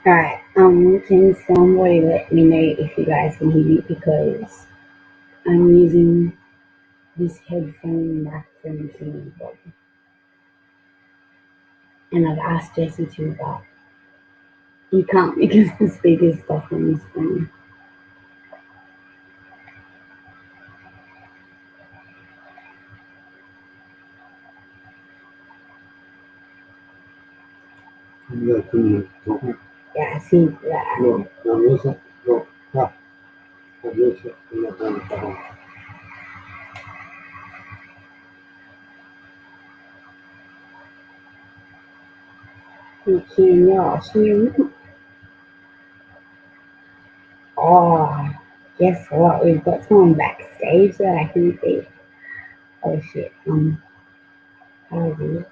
Alright, can somebody let me know if you guys can hear me because I'm using this headphone microphone thing, and I've asked Jesse to, but he can't because the speaker's stuck on his phone. Yeah, I think that. Can y'all hear me? Oh, guess what? We've got someone backstage that I can see. Oh shit. How do this?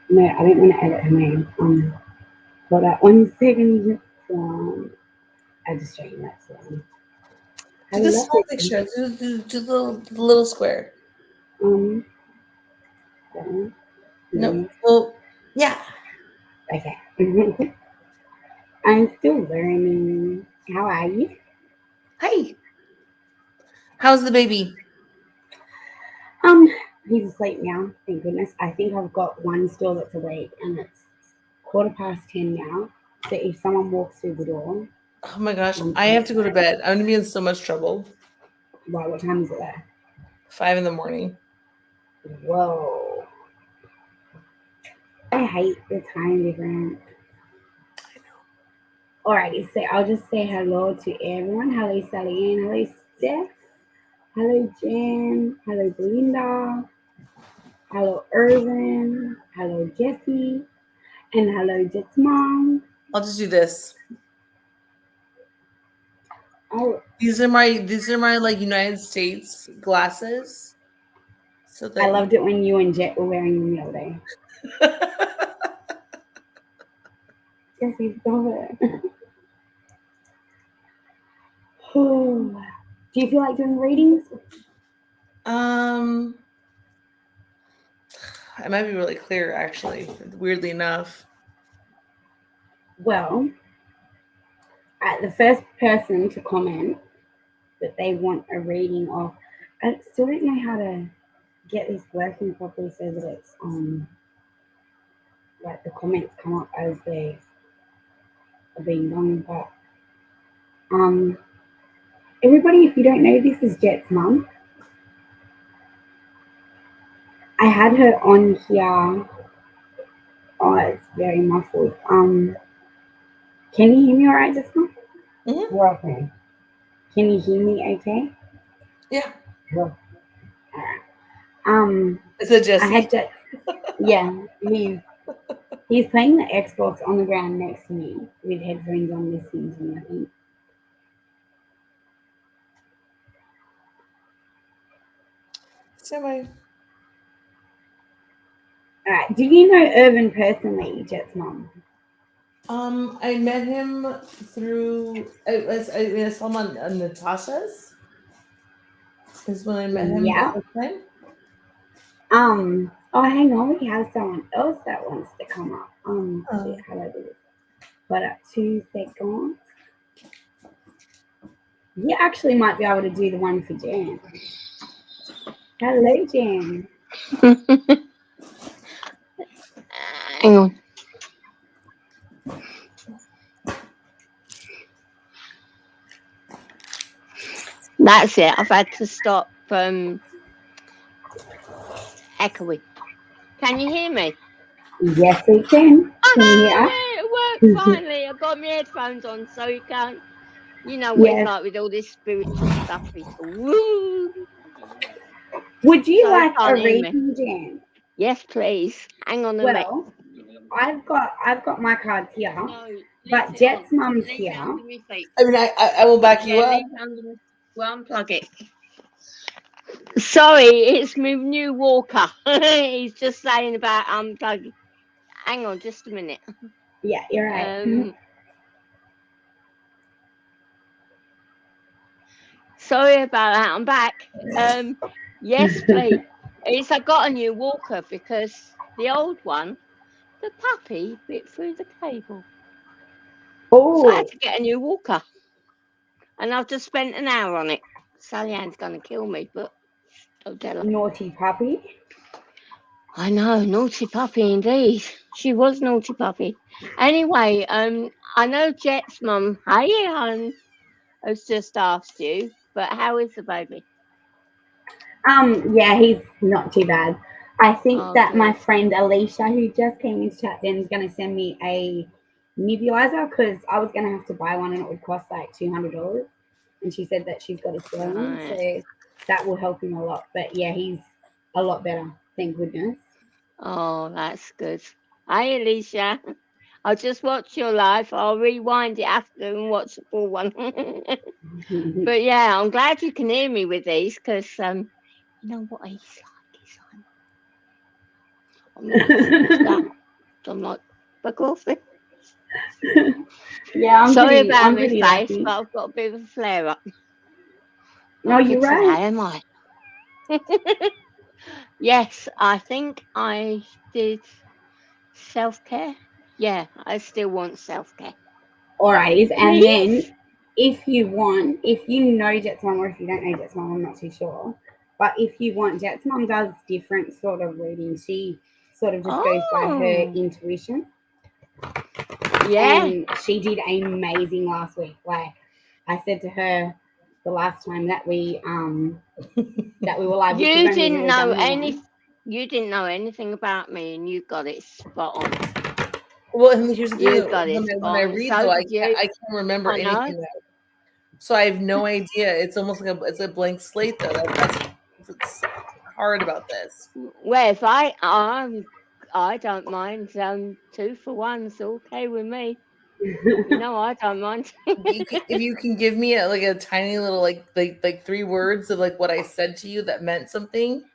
No, I don't want to edit her name. Hold up 1 second. I just straightened that song. Do the small picture. Do the little square. No. Well, yeah. Okay. I'm still learning. How are you? Hi. How's the baby? He's asleep now. Thank goodness. I think I've got one still that's awake, and it's 10:15 now. So if someone walks through the door, oh my gosh, I have to go to bed. I'm gonna be in so much trouble. Wow, what time is it there? 5 a.m. Whoa. I hate the time difference. I know. Alrighty, so I'll just say hello to everyone. Hello, Sally Ann. Hello, Steph. Hello, Jen. Hello, Belinda. Hello, Irvin. Hello, Jesse. And hello, Jet's mom. I'll just do this. Oh, These are my like United States glasses. So that I loved it when you and Jet were wearing them the other day. Jesse, stop it. Do you feel like doing readings? I might be really clear, actually. Weirdly enough. Well, the first person to comment that they want a reading of, I still don't know how to get this working properly so that it's like the comments come up as they are being done. But everybody, if you don't know, this is Jet's mum. I had her on here. Oh, it's very muffled. Can you hear me all right, Jet's mum? Mm-hmm. We're okay. Can you hear me okay? Yeah. All right. Is it Jesse? I had Jet. Yeah, he's playing the Xbox on the ground next to me with headphones on, listening to me, I think. Semi. Alright, do you know Irvin personally, Jet's mom? I met him through. I saw him on Natasha's. Is when I met him Yeah. the first time. Oh, hang on, we have someone else that wants to come up. Shit, how do I do this? But 2 seconds. You actually might be able to do the one for Jan. Hello, Jan. Hang on. That's it. I've had to stop echoing. Can you hear me? Yes, we can. Can you hear us? It worked finally. I got my headphones on so you can't. You know what it's like with all this spiritual stuff. It's woo. Would you like a reading, Jan? Yes, please. Hang on a minute. Well, I've got my cards here, but Jet's mum's here. I mean, I will back you up. Well, unplug it. Sorry, it's my new walker. He's just saying about unplugging. Hang on, just a minute. Yeah, you're right. Sorry about that. I'm back. Yes, please. I got a new walker because the old one The puppy bit through the cable. So I Oh, had to get a new walker. And I've just spent an hour on it. Sally Ann's going to kill me, but don't tell her. naughty puppy. I know, naughty puppy indeed. She was naughty puppy. Anyway, I know Jet's mum, hey, hon, has just asked you, but how is the baby? Yeah, he's not too bad. I think Oh, that my good. friend Alicia, who just came into chat, then is going to send me a nebulizer because I was going to have to buy one and it would cost like $200. And she said that she's got a spare one, Right. so that will help him a lot. But yeah, he's a lot better, thank goodness. Oh, that's good. Hi, Alicia. I'll just watch your live. I'll rewind it after and watch the full one. But yeah, I'm glad you can hear me with these because you know what he's like. I'm not listening to that. I'm like, fuck off. Yeah, Sorry about I'm my pretty face, lucky. but I've got a bit of a flare up. No, Not for you're today, right. am I? Yes, I think I did self care. Yeah, I still want self care. Alrighties, and then Please? if you want, if you know Jet's mom or if you don't know Jet's mom, I'm not too sure. But if you want, Jet's mom does different sort of readings. She sort of just goes by her Oh, intuition, yeah. and she did amazing last week. Like I said to her the last time that we were live, which we've You only didn't really know done the any. one. You didn't know anything about me, and you got it spot on. Well, and here's the thing: You though, got it when spot I on. read, So though, did you. I can't remember I know. anything. So I have no idea. It's almost like it's a blank slate, though. That's what's hard about this. Well, if I don't mind. 2 for 1's okay with me. You know, I don't mind. If you can give me like a tiny little like 3 words of like what I said to you that meant something.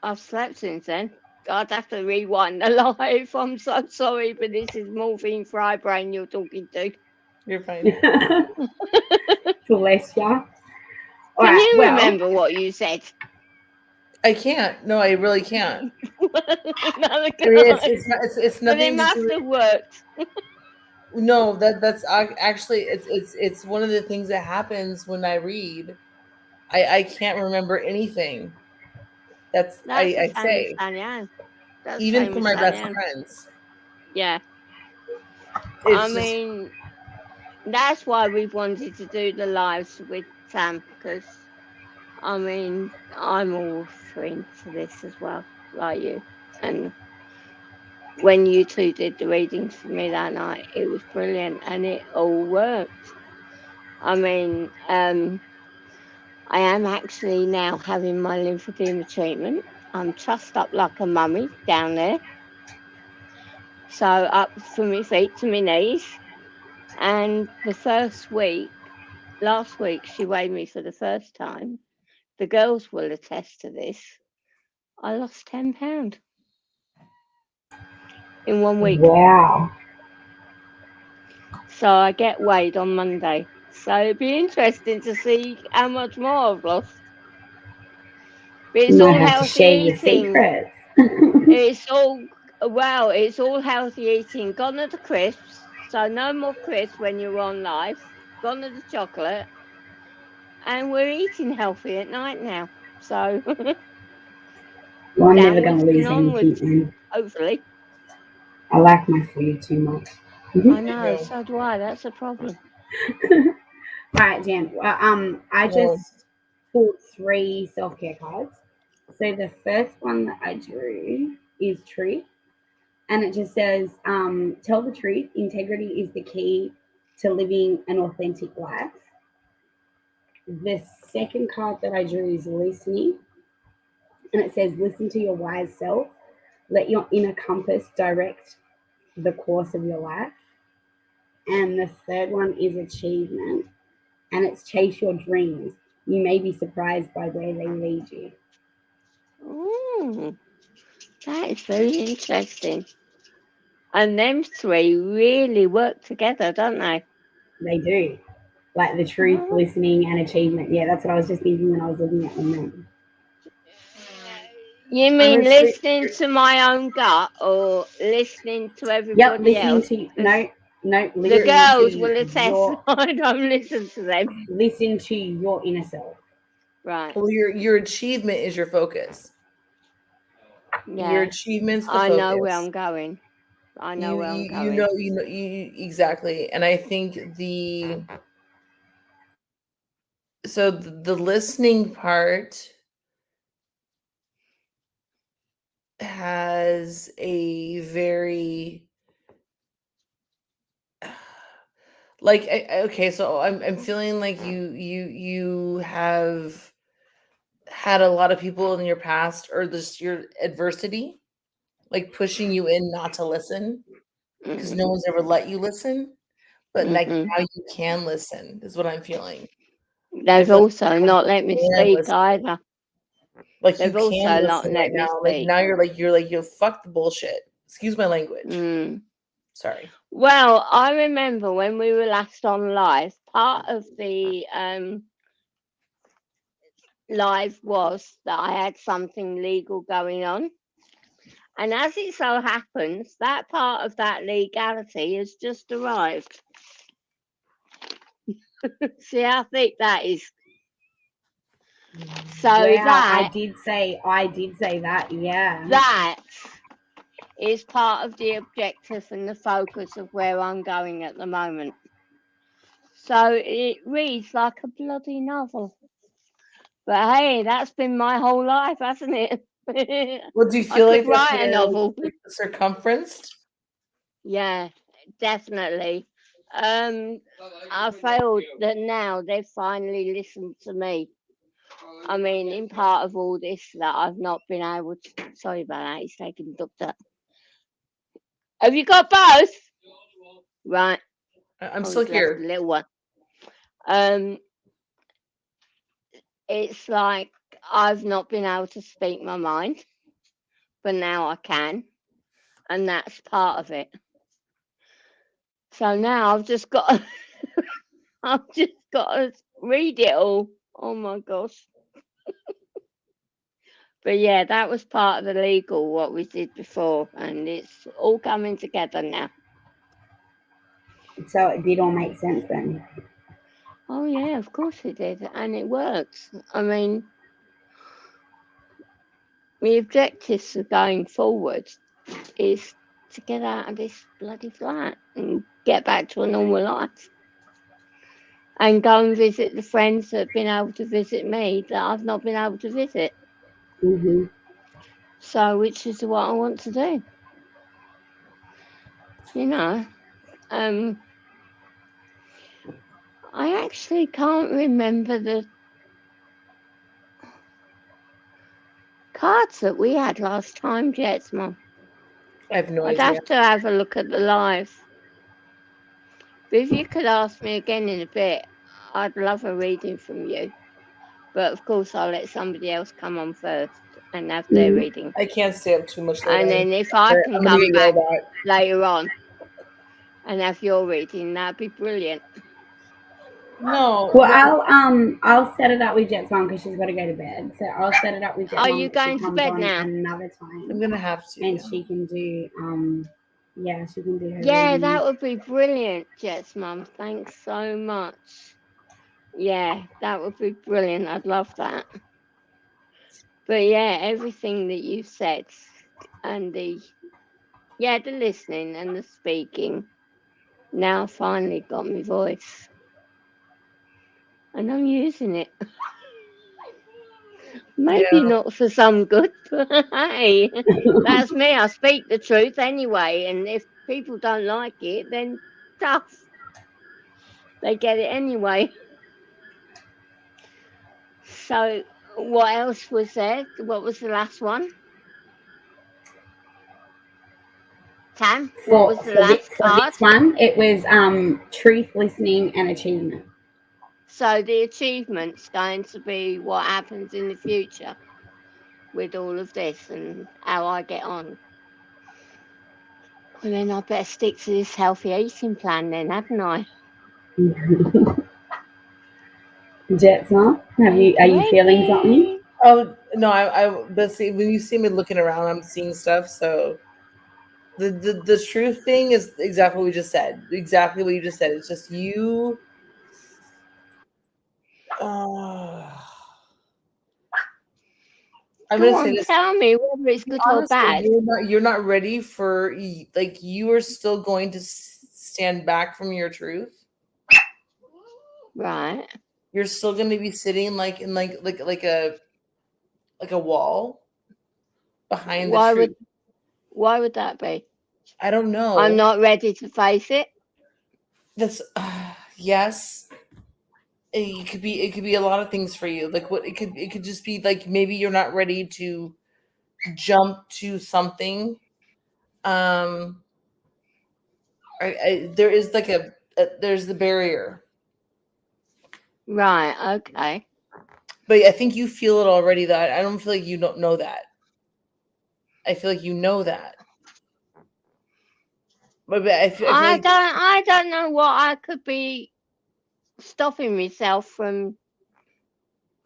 I've slept since then. I'd have to rewind the live. I'm so sorry, but this is morphine fry brain you're talking to. You're fine. Bless ya. All Can right. you Well, remember what you said? I can't. No, I really can't. Neither I can mean, I. it's But it nothing to must do. have worked. No, actually it's one of the things that happens when I read. I can't remember anything. That's That's the I same as say Sanya. That's the even same for as my best Sanya. friends. Yeah. I It's just mean, that's why we've wanted to do the lives with Sam because, I mean, I'm all for into this as well, like you. And when you two did the readings for me that night, it was brilliant and it all worked. I mean, I am actually now having my lymphedema treatment. I'm trussed up like a mummy down there. So up from my feet to my knees. And the first week, last week, she weighed me for the first time. The girls will attest to this. I lost 10 pounds in 1 week. wow. So I get weighed on Monday. So it'd be interesting to see how much more I've lost. But You it's might all have to healthy share your eating. secrets. It's all it's all healthy eating. Gone are the crisps. So no more crisps when you're on live. Gone are the chocolate. And we're eating healthy at night now. So Well, I'm never going downwards to and lose any onwards, weight, man. hopefully. I like my food too much. I know, so do I. That's a problem. All right, Jan. I well, just pulled 3 self-care cards. So the first one that I drew is truth, and it just says, "Tell the truth. Integrity is the key to living an authentic life." The second card that I drew is listening, and it says, "Listen to your wise self. Let your inner compass direct the course of your life." And the third one is achievement, and it's chase your dreams. You may be surprised by where they lead you. Ooh, that is very interesting. And them three really work together, don't they? They do. Like the truth, Oh, listening, and achievement. Yeah, that's what I was just thinking when I was looking at them then. You mean Honestly, listening to my own gut or listening to Yep, everybody listening else? to, 'Cause no, the listening girls to will attest your, I don't listen to them. listen to your inner self. Right. well, your achievement is your focus. Your Yeah. achievement's the I know where I'm focus. going. I know You where I'm you you going. know you know you exactly. And I think the listening part has a very like okay, so I'm feeling like you have had a lot of people in your past or this your adversity like pushing you in not to listen because no Mm-mm. one's ever let you listen, but like Mm-mm. now you can listen is what I'm feeling. I They've feel also not let me like you can speak listen. either. Like you They've can also not listen right let me now. Like speak. now you're fuck the bullshit. Excuse my language. Mm. Sorry. Well, I remember when we were last on live, part of the live was that I had something legal going on. And as it so happens, that part of that legality has just arrived. See how thick that is. So Wow, I did say that, yeah. that is part of the objective and the focus of where I'm going at the moment. So it reads like a bloody novel. But hey, that's been my whole life, hasn't it? Well, do you I feel could like that's write a novel. circumferenced? Yeah, definitely. Um, I failed that now they've finally listened to me. I mean, in part of all this that I've not been able to. Sorry about that. He's taking the doctor. Have you got both? Right. I'm Oh, still he's left the here. little one. Um, it's like I've not been able to speak my mind, but now I can, and that's part of it. So now I've just got to read it all. Oh my gosh. But yeah, that was part of the legal what we did before, and it's all coming together now. So it did all make sense then. Oh yeah, of course it did, and it works. I mean, the objectives of going forward is to get out of this bloody flat and get back to a normal life, and go and visit the friends that have been able to visit me that I've not been able to visit. Hmm. So, which is what I want to do. You know, um, I actually can't remember the cards that we had last time, Jet's mum. I have no I'd idea. have to have a look at the live. But if you could ask me again in a bit, I'd love a reading from you. But of course, I'll let somebody else come on first and have their Hmm. reading. I can't stay up too much later. And then if I can I'm gonna come get back yelled at. later on and have your reading, that'd be brilliant. No, Well, no, I'll set it up with Jet's mom because she's got to go to bed. So I'll set it up with Jet's Are mom you that she going to comes bed on now? another I'm time gonna have to. and Yeah. she can do yeah, she can do her Yeah, readings. that would be brilliant, Jet's mum. Thanks so much. Yeah, that would be brilliant. I'd love that. But yeah, everything that you said and the listening and the speaking now finally got my voice. And I'm using it. Maybe Yeah. not for some good, but hey, that's me. I speak the truth anyway. And if people don't like it, then tough. They get it anyway. So, what else was there? What was the last one? Tam, what was the last For card? this one, it was truth, listening, and achievement. So, the achievement's going to be what happens in the future with all of this and how I get on. And then I better stick to this healthy eating plan, then, haven't I? Jet's mom, are you feeling something? Okay. Oh no, but see, when you see me looking around, I'm seeing stuff. So the truth thing is exactly what we just said. Exactly what you just said. It's just you. Uh, I'm Go gonna say on, this tell me whether it's good or honestly. bad. You're not ready for like you are still going to stand back from your truth. Right. You're still going to be sitting like in like a wall behind the Why truth. would that be? I don't I'm know. not ready to face it. That's yes. It could be a lot of things for you. Like what it could just be like maybe you're not ready to jump to something. Um, there is like there's the barrier, Right, okay. but I think you feel it already. That I don't feel like you don't know that. I feel like you know that, but I feel like I don't know what I could be stopping myself from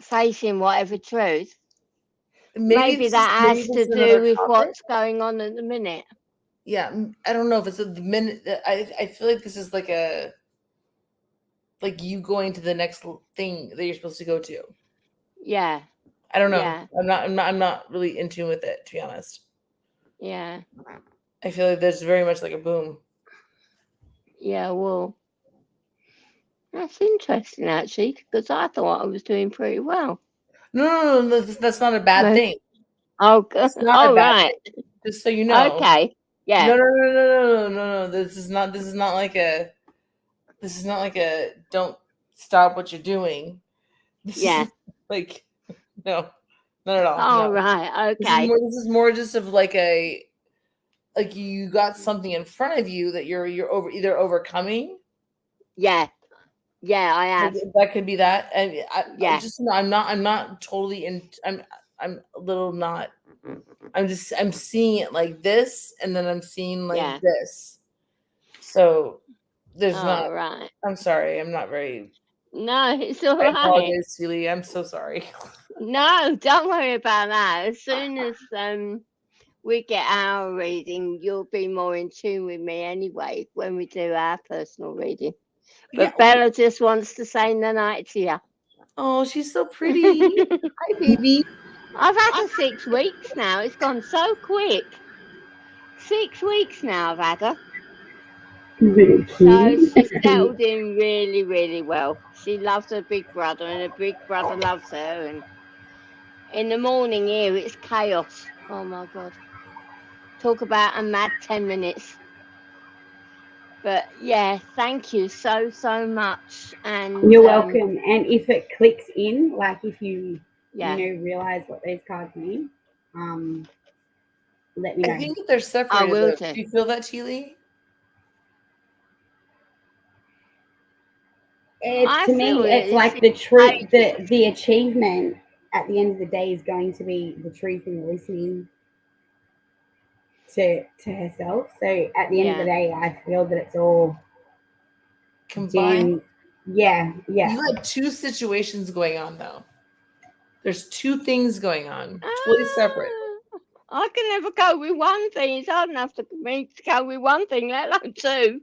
facing whatever truth. Maybe that maybe has this to is another do with topic. what's going on at the minute. Yeah, I don't know if it's the minute. I feel like this is like you going to the next thing that you're supposed to go to. Yeah, I don't know. yeah, I'm not really in tune with it, to be honest. yeah, I feel like there's very much like a boom. yeah. Well, that's interesting actually, because I thought I was doing pretty well. No, that's not a bad But, thing. oh, It's not a oh, bad right. thing. Just so you know. Okay. Yeah, No. This is not like a don't stop what you're doing. This yeah. is like no, not at all. Oh, No. right. This is Okay. more this is more just of like you got something in front of you that you're either overcoming. Yeah, yeah. I Like, have. that could be that. And I Yeah, just I'm not totally in I'm a little not I'm seeing it like this and then I'm seeing like yeah. this. So there's not Oh, right. I'm sorry, I'm not very No, it's all I right. apologize, Celie. I'm so sorry. No, don't worry about that. As soon as we get our reading, you'll be more in tune with me anyway when we do our personal reading. Yeah. But Bella just wants to say the night to you. Oh, she's so pretty. Hi, baby. I've had her 6 weeks now. It's gone so quick. 6 weeks now I've had her. Really So cute. she's settled in really, really well. She loves her big brother, and her big brother loves her. And in the morning here, it's chaos. Oh my God. Talk about a mad 10 minutes. But yeah, thank you so, so much. And You're welcome. And if it clicks in, like if you yeah, realize what these cards mean, let me I know. think that they're I separated will though. do. Do you feel that, Teely? I To feel me, it's it's like the truth, pages. the achievement at the end of the day is going to be the truth and listening to herself. So at the end of the Yeah. day, I feel that it's all Combined. Jen. Yeah, You yeah. had two situations going on though. There's two things going on, totally separate. Ah, I can never go with one thing. It's hard enough for me to go with one thing, let alone two.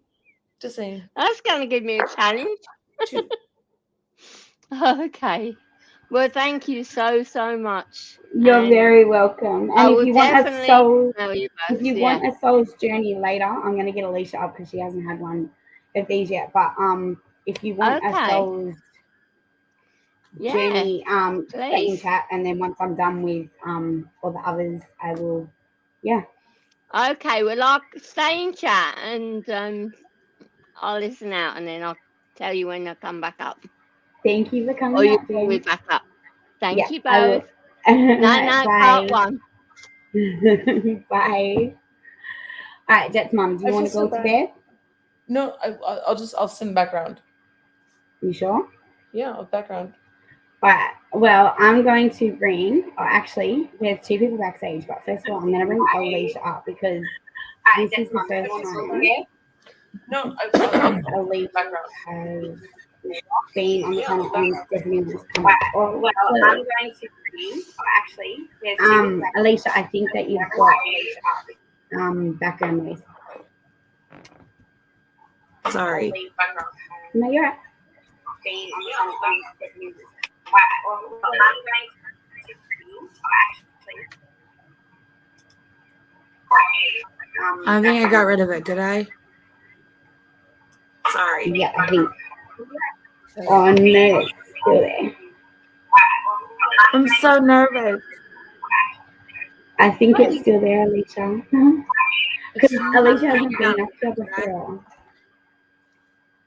Just saying. That's going to give me a challenge. Two. Okay. Well, thank you so, so much. You're And very welcome. And I if will you want a definitely soul, email you if both. you Yeah. want a soul's journey later, I'm gonna get Alicia up because she hasn't had one of these yet. But if you want a Okay. soul's Yeah. journey, stay in Please. chat, and then once I'm done with all the others, I will. Yeah. Okay. Well, I'll stay in chat and I'll listen out and then I'll tell you when I come back up. Thank you for Or coming you up, call me Jen. back up. Thank Yeah, you I both. will. Night, night, part Bye. one. Bye. All right, Jet's mom. Do I you want feel to so go to bad. bed? No, I'll send background. You sure? Yeah, background. Right. Well, I'm going to bring, or actually, there's two people backstage, but first of all, I'm going to bring Alicia up because this is the first time No, I'll Alicia background. has. been on the channel and definitely want to come back. Oh, well, I'm going to bring, actually, Alicia, I think that you've got background noise. Sorry. No, you're right. I think I got rid of it. Did I? Sorry. Yeah, I think. Oh no, it's still there. I'm so nervous. I think it's still there, Alicia. Because Alicia hasn't been up here before.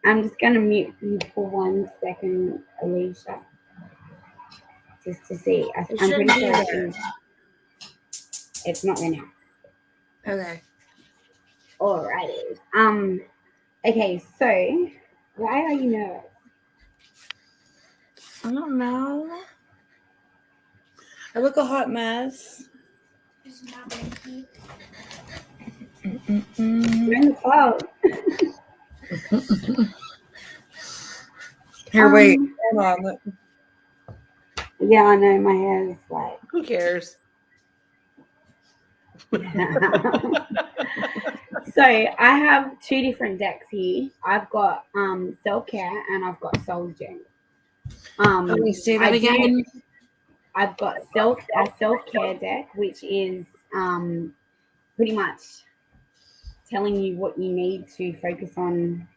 I'm just gonna mute you for 1 second, Alicia, just to see. I'm pretty sure it's not there now. Okay. Alrighty. Okay, so why are you nervous? I don't know. I look a hot mess. You're in the cloud. Here, wait. Hold on. Yeah, I know my hair is like. Who cares? So I have 2 different decks here. I've got self-care and I've got soul's journey. Let me say that again. I've got a self-care deck, which is pretty much telling you what you need to focus on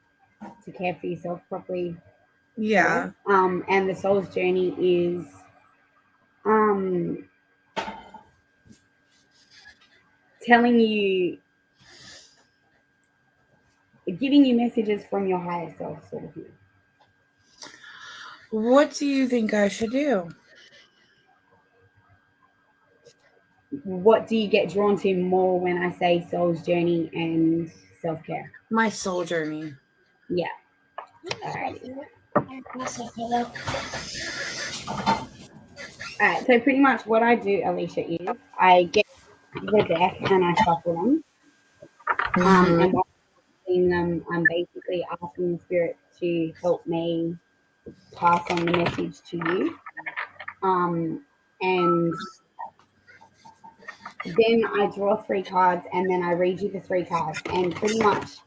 to care for yourself properly. Yeah. And the soul's journey is telling you, giving you messages from your higher self, sort of thing. What do you think I should do? What do you get drawn to more when I say soul's journey and self-care? My soul journey. Yeah. Alright. Alright, so pretty much what I do, Alicia, is I get the deck and I shuffle them. And while I'm doing them, I'm basically asking the spirit to help me pass on the message to you. And then I draw 3 cards and then I read you the 3 cards. And pretty much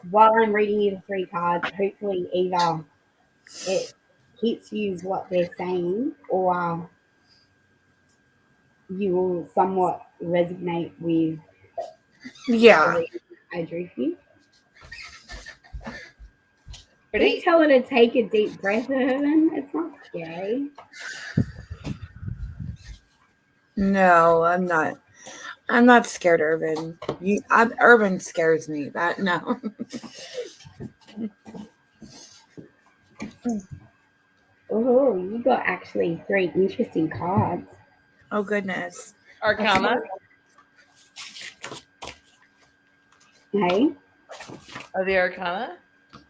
while I'm reading you the 3 cards, hopefully either it hits you what they're saying or you will somewhat resonate with Yeah. the reason I drew for you. Ready? Please tell her to take a deep breath, Irvin. It's not scary. No, I'm not. I'm not scared, Irvin. Irvin scares me. That no. Oh, you got actually 3 interesting cards. Oh goodness. Arcana? Hey? Are the Arcana?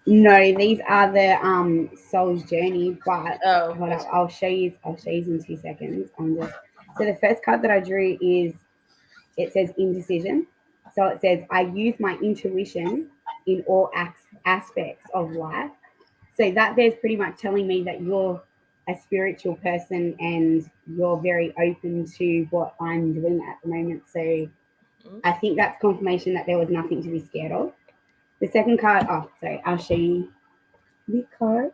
No, these are the soul's journey, but hold that's up, I'll show you in 2 seconds. So the first card that I drew is, it says indecision. So it says I use my intuition in all aspects of life. So that there's pretty much telling me that you're a spiritual person and you're very open to what I'm doing at the moment. So I think that's confirmation that there was nothing to be scared of. The second card, I'll show you the cards.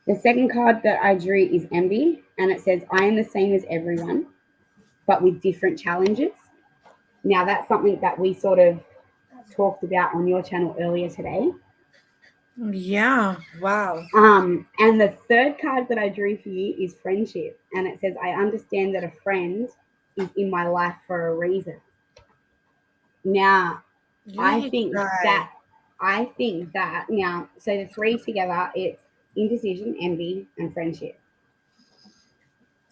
The second card that I drew is envy, and it says, I am the same as everyone, but with different challenges. Now, that's something that we sort of talked about on your channel earlier today. Yeah. Wow. And the third card that I drew for you is friendship, and it says, I understand that a friend is in my life for a reason. Now, I think that now, so the 3 together, it's indecision, envy, and friendship.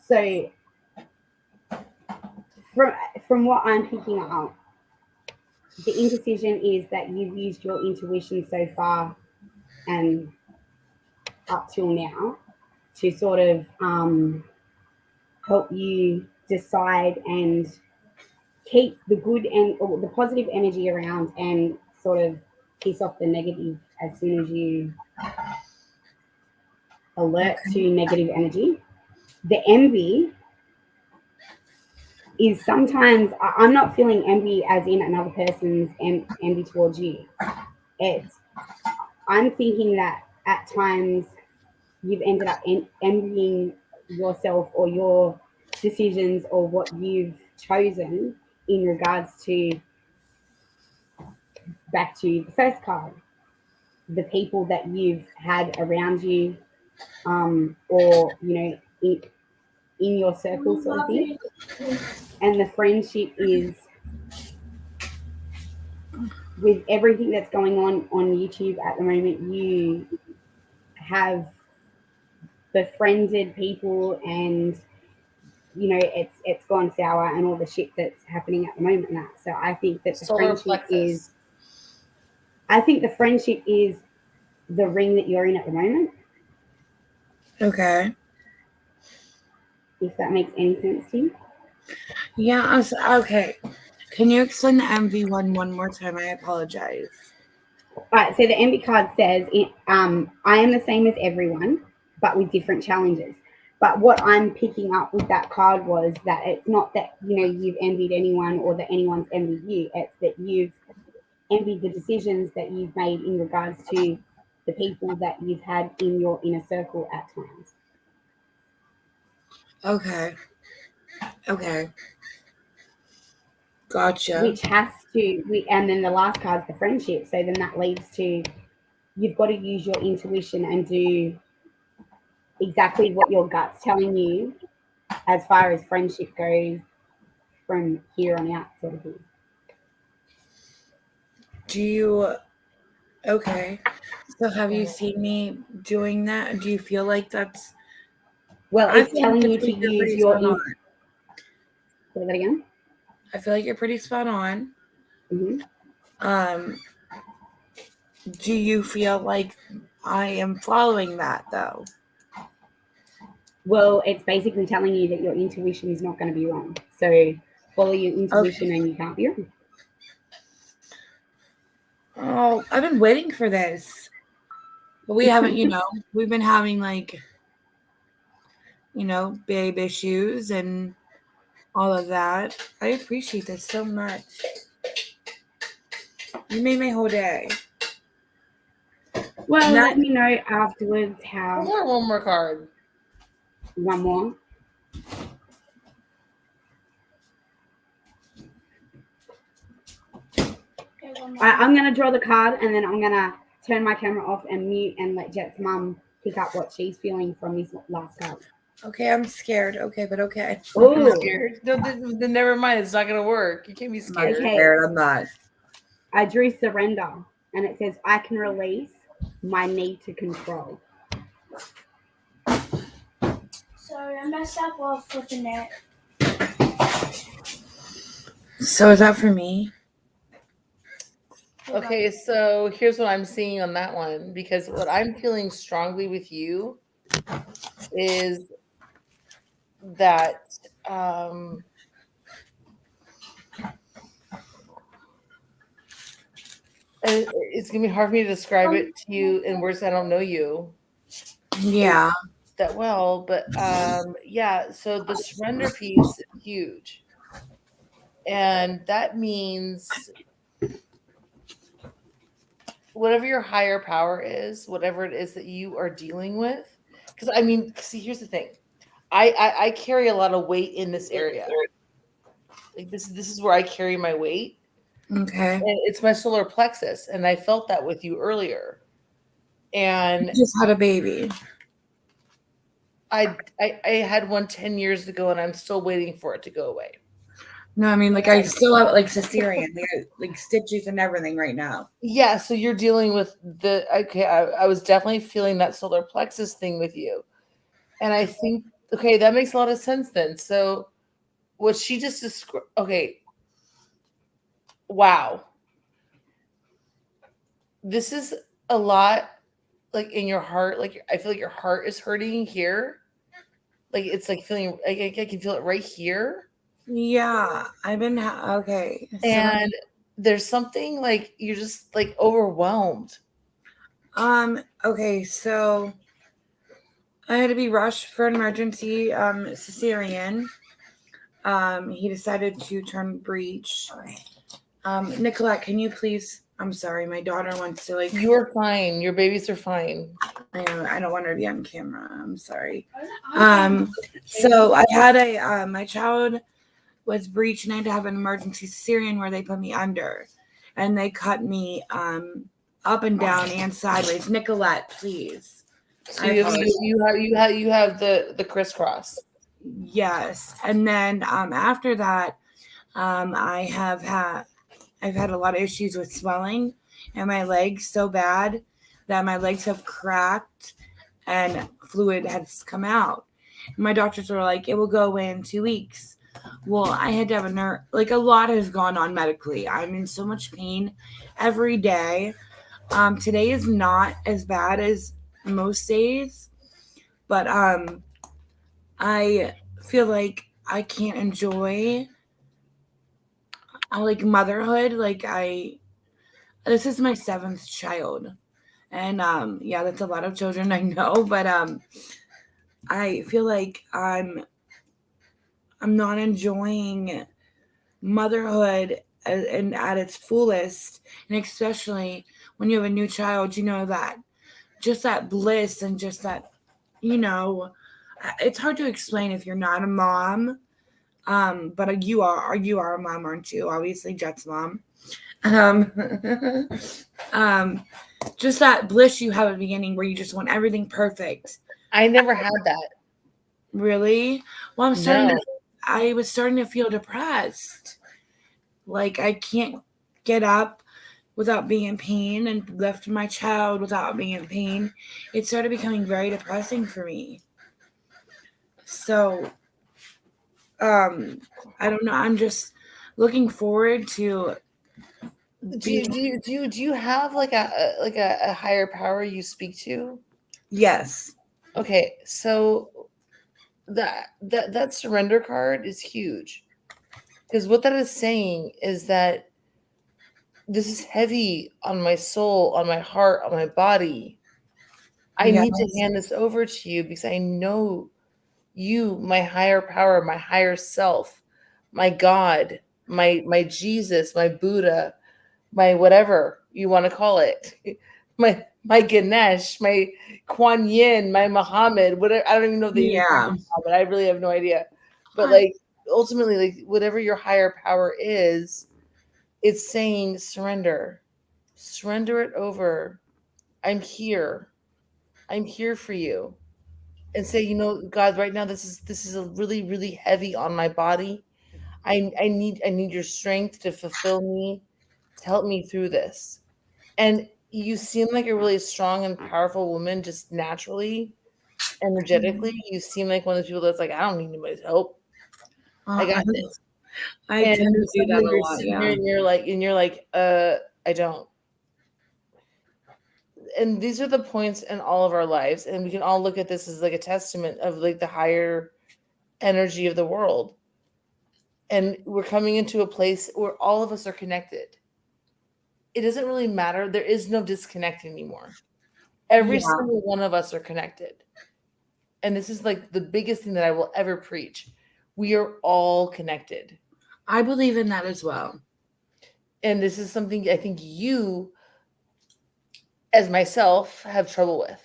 So from what I'm picking up, the indecision is that you've used your intuition so far and up till now to sort of help you decide and keep the good or the positive energy around and sort of piss off the negative as soon as you alert Okay. to negative energy. The envy is sometimes I'm not feeling envy as in another person's envy towards you. It's I'm thinking that at times you've ended up envying yourself or your decisions or what you've chosen in regards to back to the first card, the people that you've had around you, or in your circle sort of thing. And the friendship is with everything that's going on YouTube at the moment. You have befriended people, and it's gone sour, and all the shit that's happening at the moment. And that, so Solar plexus. I think the friendship is the ring that you're in at the moment. Okay. If that makes any sense to you. Yeah. Okay. Can you explain the MV one more time? I apologize. Right, so the envy card says, I am the same as everyone, but with different challenges. But what I'm picking up with that card was that it's not that, you've envied anyone or that anyone's envied you. It's that you've envied the decisions that you've made in regards to the people that you've had in your inner circle at times. Okay. Okay. Gotcha. Which has to, and then the last card's the friendship. So then that leads to you've got to use your intuition and do exactly what your gut's telling you as far as friendship goes from here on out, sort of thing. Do you? Okay. So have you seen me doing that? Do you feel like that's? Well, I it's feel like telling you this to week you're use pretty your spot on. say that again. I feel like you're pretty spot on. Hmm. Um, do you feel like I am following that though? Well, it's basically telling you that your intuition is not going to be wrong. So follow your Okay. intuition and you can't be wrong. Oh, I've been waiting for this. But we haven't, we've been having like, babe issues and all of that. I appreciate this so much. You made my whole day. Well, Now, let me know afterwards Hold how. on, one more card. One more. I'm going to draw the card, and then I'm going to turn my camera off and mute and let Jet's mum pick up what she's feeling from this last card. okay, I'm scared. Okay, but okay. I'm Oh, scared. No, then never mind. It's not gonna work. You can't be I'm not scared. okay. scared. I'm not. I drew surrender, and it says, I can release my need to control. Sorry, I messed up while flipping it. So is that for me? Okay, so here's what I'm seeing on that one, because what I'm feeling strongly with you is that it's gonna be hard for me to describe it to you in words I don't know you Yeah. that well, but yeah, so the surrender piece is huge. And that means whatever your higher power is, whatever it is that you are dealing with. Because I mean, see, here's the thing. I carry a lot of weight in this area. Like this is where I carry my weight. Okay. And it's my solar plexus. And I felt that with you earlier. And You just had a baby. I had one 10 years ago and I'm still waiting for it to go away. No, I mean, like, I still have, like, cesarean, like stitches and everything right now. Yeah, so you're dealing with okay, I was definitely feeling that solar plexus thing with you. And I think, okay, that makes a lot of sense then. So what she just described, okay, wow. This is a lot like in your heart. Like I feel like your heart is hurting here. Like it's like feeling, I can feel it right here. Yeah, I've been, okay. So, And there's something like you're just like overwhelmed. Okay, so I had to be rushed for an emergency cesarean. He decided to turn breech. Nicolette, can you please? I'm sorry, my daughter wants to like. You are fine. Your babies are fine. I don't want her to be on camera. I'm sorry. So I had my child was breech and I had to have an emergency cesarean where they put me under, and they cut me up and down and sideways. Nicolette, please. So you have the crisscross. Yes, and then after that, I've had a lot of issues with swelling in my legs so bad that my legs have cracked and fluid has come out. My doctors were like, it will go away in 2 weeks. Well, I had to have a nerve. Like, a lot has gone on medically. I'm in so much pain every day. Today is not as bad as most days, but I feel like I can't enjoy like motherhood. This is my 7th child, and yeah, that's a lot of children, I know, but I feel like I'm not enjoying motherhood and at its fullest, and especially when you have a new child, that just that bliss and just that, it's hard to explain if you're not a mom. But you are a mom, aren't you? Obviously, Jet's mom. Um, um, just that bliss you have at the beginning where you just want everything perfect. I never had that. Really? Well, No. I was starting to feel depressed. Like, I can't get up without being in pain and lift my child without being in pain. It started becoming very depressing for me. So, I don't know. I'm just looking forward to. Do you have like a higher power you speak to? Yes. Okay, so that surrender card is huge, because what that is saying is that this is heavy on my soul, on my heart, on my body. I Yes. need to hand this over to you because I know you, my higher power, my higher self, my God, my Jesus, my Buddha, my whatever you want to call it, my Ganesh, my Kuan Yin, my Muhammad, whatever. I don't even know if they even call Yeah. him Muhammad. I really have no idea. But like ultimately, like whatever your higher power is, it's saying surrender. Surrender it over. I'm here. I'm here for you. And say, God, right now this is a really, really heavy on my body. I need your strength to fulfill me, to help me through this. And you seem like a really strong and powerful woman, just naturally, energetically. You seem like one of the people that's like, I don't need anybody's help. I got this. I And tend then to do that suddenly a you're lot. sitting here Yeah. and you're like, I don't. And these are the points in all of our lives, and we can all look at this as like a testament of like the higher energy of the world. And we're coming into a place where all of us are connected. It doesn't really matter. There is no disconnect anymore. Every Yeah. single one of us are connected. And this is like the biggest thing that I will ever preach. We are all connected. I believe in that as well. And this is something I think you, as myself, have trouble with.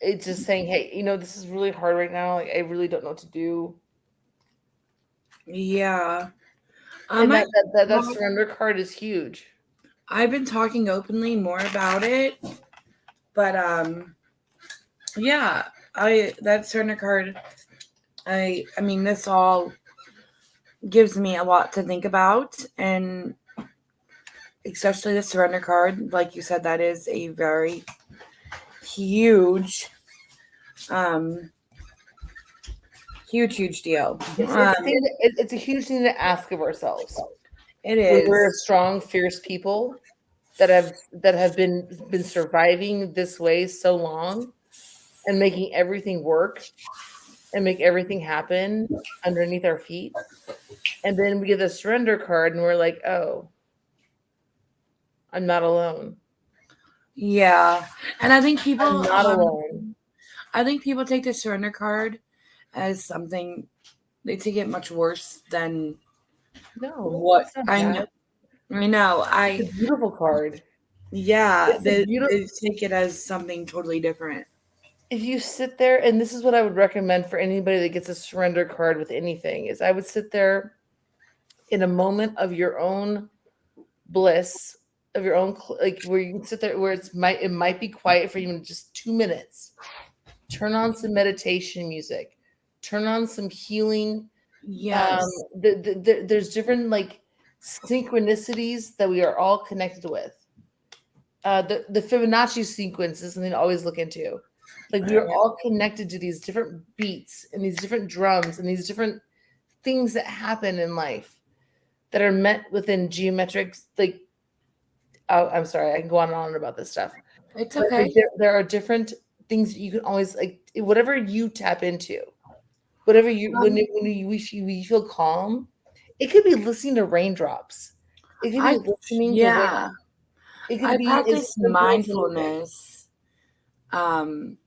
It's just saying, hey, this is really hard right now. Like, I really don't know what to do. Yeah. And that surrender card is huge. I've been talking openly more about it, but yeah, that surrender card. I mean, this all gives me a lot to think about, and especially the surrender card. Like you said, that is a very huge, huge deal. It's a huge thing to ask of ourselves. It is. We're strong, fierce people that have been surviving this way so long and making everything work and make everything happen underneath our feet. And then we get the surrender card and we're like, oh, I'm not alone. Yeah. And I think I'm people not alone. take the surrender card as something, they take it much worse than No, what it's not I know. bad. I know. It's a beautiful card. Yeah, It's a beautiful. they take it as something totally different. If you sit there, and this is what I would recommend for anybody that gets a surrender card with anything, is I would sit there in a moment of your own bliss, of your own like where you can sit there where it might be quiet for even just 2 minutes. Turn on some meditation music. Turn on some healing. Yes. There's different like synchronicities that we are all connected with. The Fibonacci sequence is something to always look into. Like we are all connected to these different beats and these different drums and these different things that happen in life that are met within geometric. Like, oh, I'm sorry, I can go on and on about this stuff, It's but okay. there are different things that you can always like. Whatever you tap into, whatever you when you feel calm, it could be listening to raindrops. It could be I listening to rain. yeah. It I could be as practice simple as music. mindfulness. Um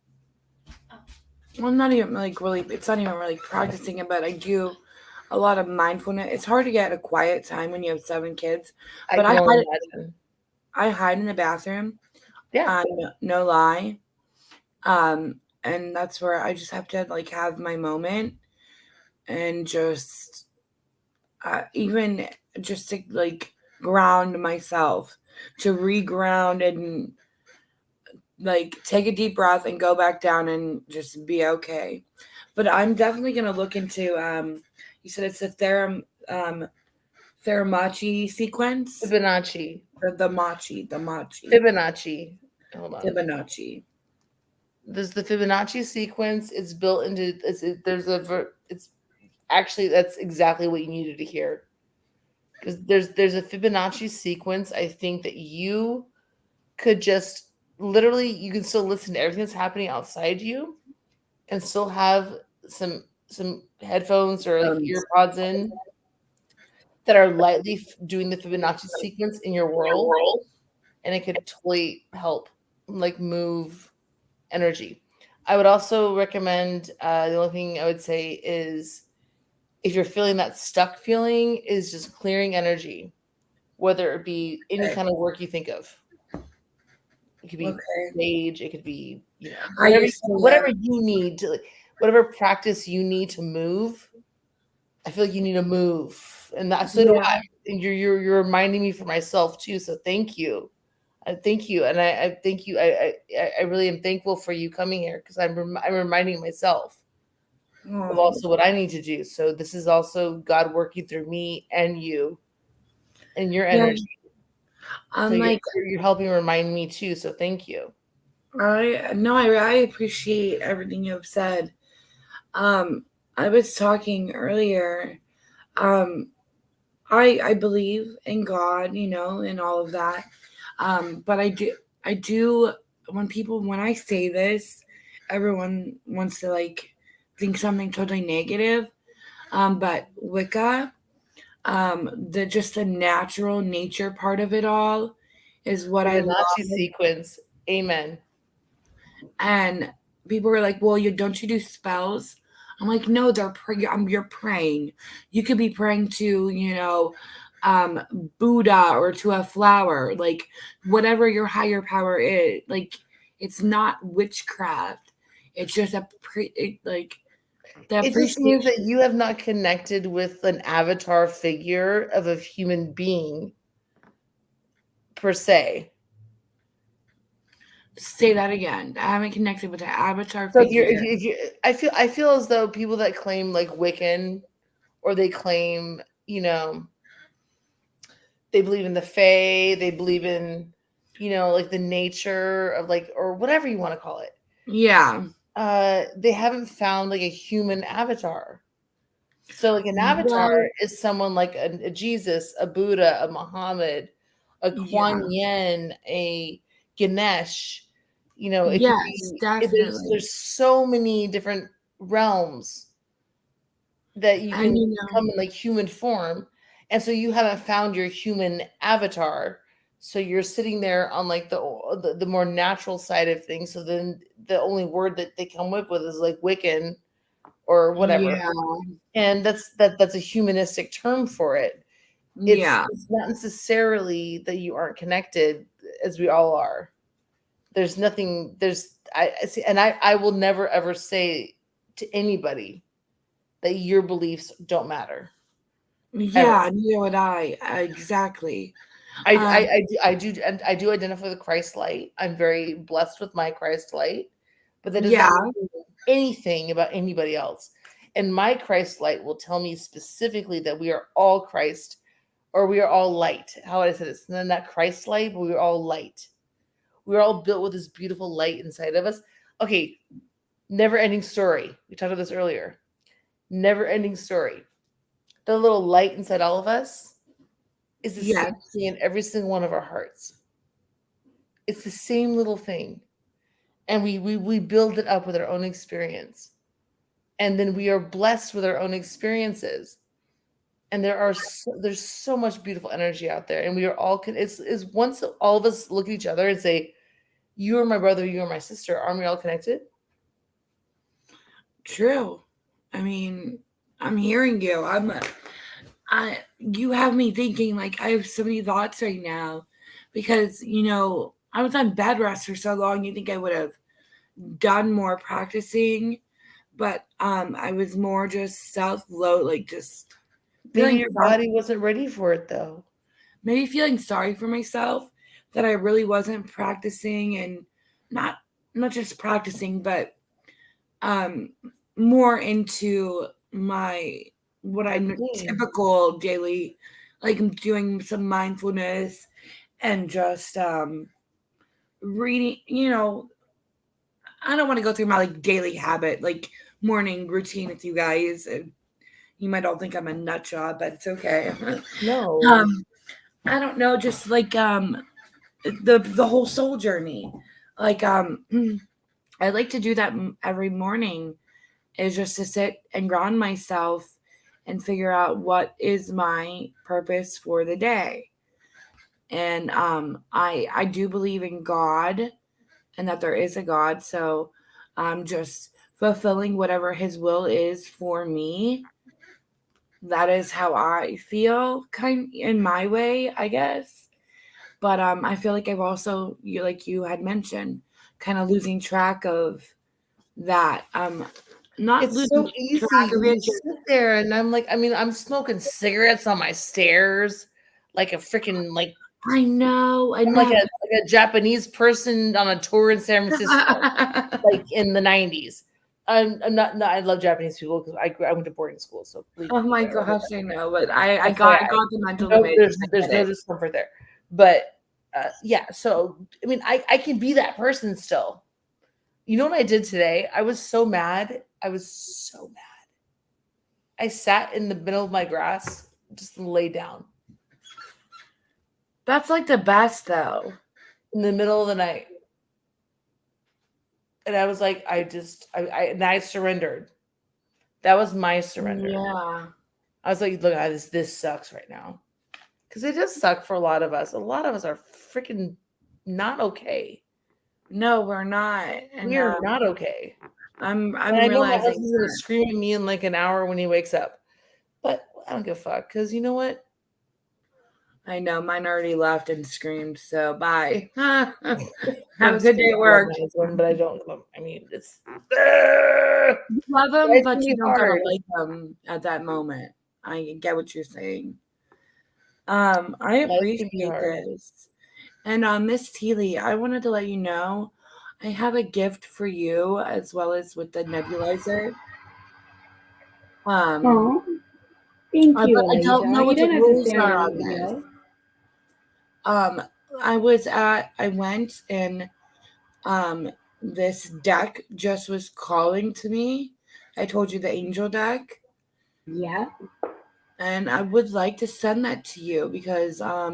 well, not even like really, it's not even really practicing it, but I do a lot of mindfulness. It's hard to get a quiet time when you have 7 kids, I but can only imagine. I hide in the bathroom. Yeah. No lie. And that's where I just have to like have my moment and just even just to like ground myself, to reground and like take a deep breath and go back down and just be okay. But I'm definitely gonna look into you said it's a Theramachi sequence. Fibonacci. Or the machi. Fibonacci. Hold on. Fibonacci. There's the Fibonacci sequence. It's built into. It's actually that's exactly what you needed to hear because there's a Fibonacci sequence. I think that you could just literally you can still listen to everything that's happening outside you and still have some headphones or like earpods in that are lightly doing the Fibonacci sequence in your world, and it could totally help like move energy. I would also recommend the only thing I would say is if you're feeling that stuck feeling is just clearing energy, whether it be any kind of work you think of. It could be Okay. stage, it could be, I used to whatever you need to whatever practice you need to move. I feel like you need to move. And that's so do yeah. I. And you're reminding me for myself too. So thank you. Thank you, and I thank you. I really am thankful for you coming here because I'm reminding myself of Oh, also what I need to do. So this is also God working through me and you and your yeah. energy. So I'm like you're helping remind me too. So thank you. I appreciate everything you have said. Um, I was talking earlier. Um, I believe in God, and all of that. But I do when I say this, everyone wants to like think something totally negative. But Wicca, the natural nature part of it all is what I Fibonacci love. sequence. Amen. And people were like, "Well, you don't you do spells?" I'm like, "No, you're praying. You could be praying to, Buddha or to a flower, like whatever your higher power is. Like, it's not witchcraft. It's just like the It just means appreciation. that you have not connected with an avatar figure of a human being per se. Say that again. I haven't connected with the avatar So figure. if you I feel as though people that claim like Wiccan or they claim, they believe in the Fae, they believe in, like the nature of like or whatever you want to call it. Yeah. They haven't found like a human avatar. So like an avatar Well, is someone like a Jesus, a Buddha, a Muhammad, a Kuan yeah. Yin, a Ganesh. It could Yes, be definitely. there's so many different realms that you And can come in like human form. And so you haven't found your human avatar. So you're sitting there on like the more natural side of things. So then the only word that they come up with is like Wiccan or whatever. Yeah. And that's a humanistic term for it. Yeah. It's not necessarily that you aren't connected, as we all are. There's nothing there's I see, and I will never ever say to anybody that your beliefs don't matter ever. Yeah, neither would I. Exactly. I I, Um, I, do, I do and I do identify the Christ light. I'm very blessed with my Christ light, but that does yeah, not mean anything about anybody else. And my Christ light will tell me specifically that we are all Christ, or we are all light. How would I say this? And then that Christ light, but we're all light. We're all built with this beautiful light inside of us. Okay, never ending story. We talked about this earlier. Never ending story. The little light inside all of us is the yeah, same thing in every single one of our hearts. It's the same little thing. And we build it up with our own experience. And then we are blessed with our own experiences. And there's so much beautiful energy out there. And we are all it's once all of us look at each other and say, you are my brother, you are my sister, aren't we all connected? true. I mean, I'm hearing you. You have me thinking like I have so many thoughts right now because, I was on bed rest for so long. You think I would have done more practicing, but I was more just self-load, like just Maybe feeling your sorry, body wasn't ready for it though. maybe feeling sorry for myself that I really wasn't practicing and not not just practicing, but um more into my what I Routine. typical daily, like I'm doing some mindfulness and just reading, I don't want to go through my like daily habit, like morning routine with you guys. And you might all think I'm a nut job, but it's okay. No. um I don't know, just like the whole soul journey. Like I like to do that every morning, is just to sit and ground myself and figure out what is my purpose for the day. And I do believe in God and that there is a God, so I'm just fulfilling whatever his will is for me. That is how I feel, kind in my way, I guess. But I feel like I've also, like you had mentioned, kind of losing track of that. Not It's losing so easy. track of You it, just sit there and I'm like, I mean, I'm smoking cigarettes on my stairs like a freaking like I I'm like know. a Japanese person on a tour in San Francisco, like in the 90s. I'm not, I love Japanese people because I went to boarding school, so believe Oh me, my whatever. gosh, I know, but I got FYI, I got the mental no, image. I there's get no it. discomfort there. But yeah, so I mean, I can be that person still. You know what I did today? I was so mad. I was so mad. I sat in the middle of my grass, just lay down That's like the best though. in the middle of the night. And I was like, and I surrendered. That was my surrender. Yeah. I was like, look, this sucks right now. Because it does suck for a lot of us. A lot of us are freaking not okay. No, we're not. And We are not okay. And I'm I know my realizing husband's gonna that. scream at me in like an hour when he wakes up. But I don't give a fuck. Because you know what? I know mine already left and screamed, so bye. Have I'm a just good day kidding. at I love work. my husband, but I don't love him. I mean, it's You love them, drives but me you don't gotta hard. like them at that moment. I get what you're saying. I Life can be appreciate hard. this. And Miss Teely, I wanted to let you know I have a gift for you as well as with the nebulizer. Um, Oh, thank but you, I don't Alicia. know You what the don't have to rules say I are didn't, on this. know. Um, I went and this deck just was calling to me. I told you the angel deck, Yeah. and I would like to send that to you because I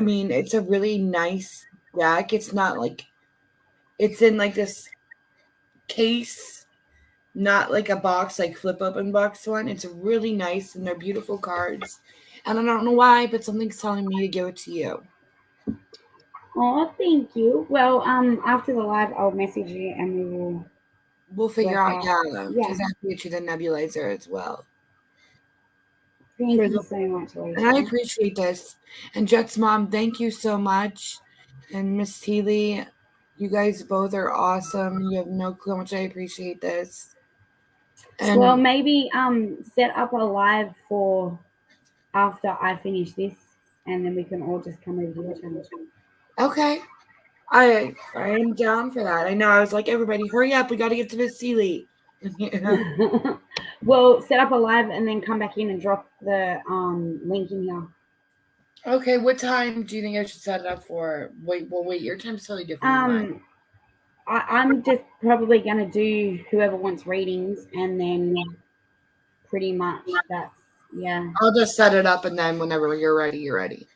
mean it's a really nice deck. It's not like it's in like this case, not like a box, like flip open box one. It's really nice and they're beautiful cards. And I don't know why, but something's telling me to give it to you. Oh, thank you. Well, after the live, I'll message you and We'll figure work out, out. yeah, Yeah. because I have to get you the nebulizer as well. Thank you so much, And I Alicia. appreciate this. And Jet's mom, thank you so much. And Miss Teely, you guys both are awesome. You have no clue how much I appreciate this. And Well, maybe set up a live for after I finish this, and then we can all just come over to your channel. okay. I am down for that. I know I was like, everybody, hurry up, we gotta get to Miss Teely. Well, set up a live and then come back in and drop the link in here. Okay, what time do you think I should set it up for? Wait, your time's totally different than mine. I'm just probably gonna do whoever wants readings, and then pretty much that's yeah. I'll just set it up and then whenever you're ready, you're ready.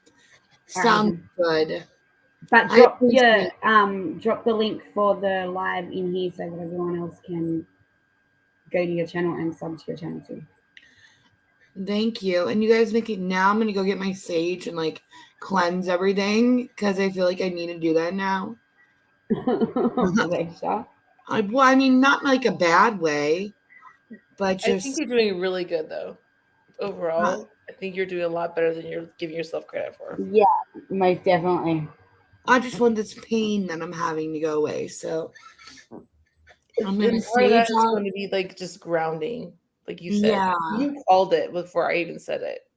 Sounds good. But I drop appreciate drop the link for the live in here so that everyone else can go to your channel and sub to your channel too. Thank you. And you guys make it now. I'm gonna go get my sage and like cleanse everything because I feel like I need to do that now. Alicia. I mean, not like a bad way, but I think just you're doing really good though. Overall, I think you're doing a lot better than you're giving yourself credit for. Yeah, most definitely. I just want this pain that I'm having to go away. So I'm gonna And part of that sage is out. going to be like just grounding, like you said. Yeah. You called it before I even said it.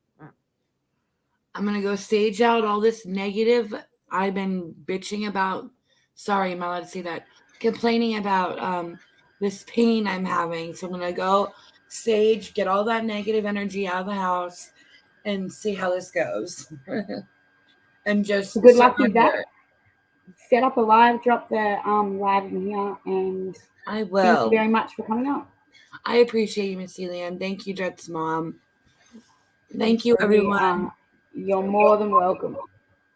I'm gonna go stage out all this negative I've been bitching about. Sorry, am I allowed to say that? Complaining about this pain I'm having. So I'm gonna go sage, get all that negative energy out of the house, and see how this goes. And just Good luck with that. surrender. Set up a live, drop the live in here, and I thank will. you very much for coming up. I appreciate you, Miss Elian. Thank you, Jet's mom. Thank you, everyone. You're more than welcome.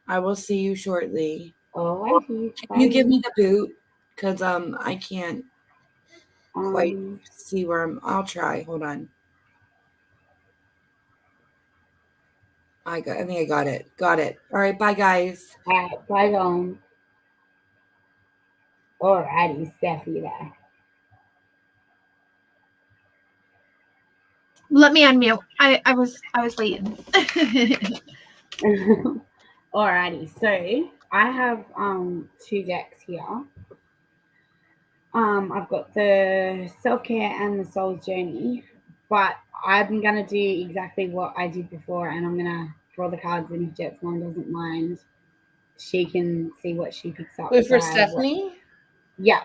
I will see you shortly. Alrighty. Can you give me the boot? Because I can't quite see where I'll try. Hold on. I think I got it. Got it. All right. Bye, guys. All right. Bye, on. Alrighty, Steffi there. Let me unmute. I was waiting. Alrighty, so I have two decks here. I've got the self-care and the soul's journey, but I'm gonna do exactly what I did before, and I'm gonna draw the cards, and if Jet's mom doesn't mind, she can see what she picks up. Wait for Stephanie? Yeah.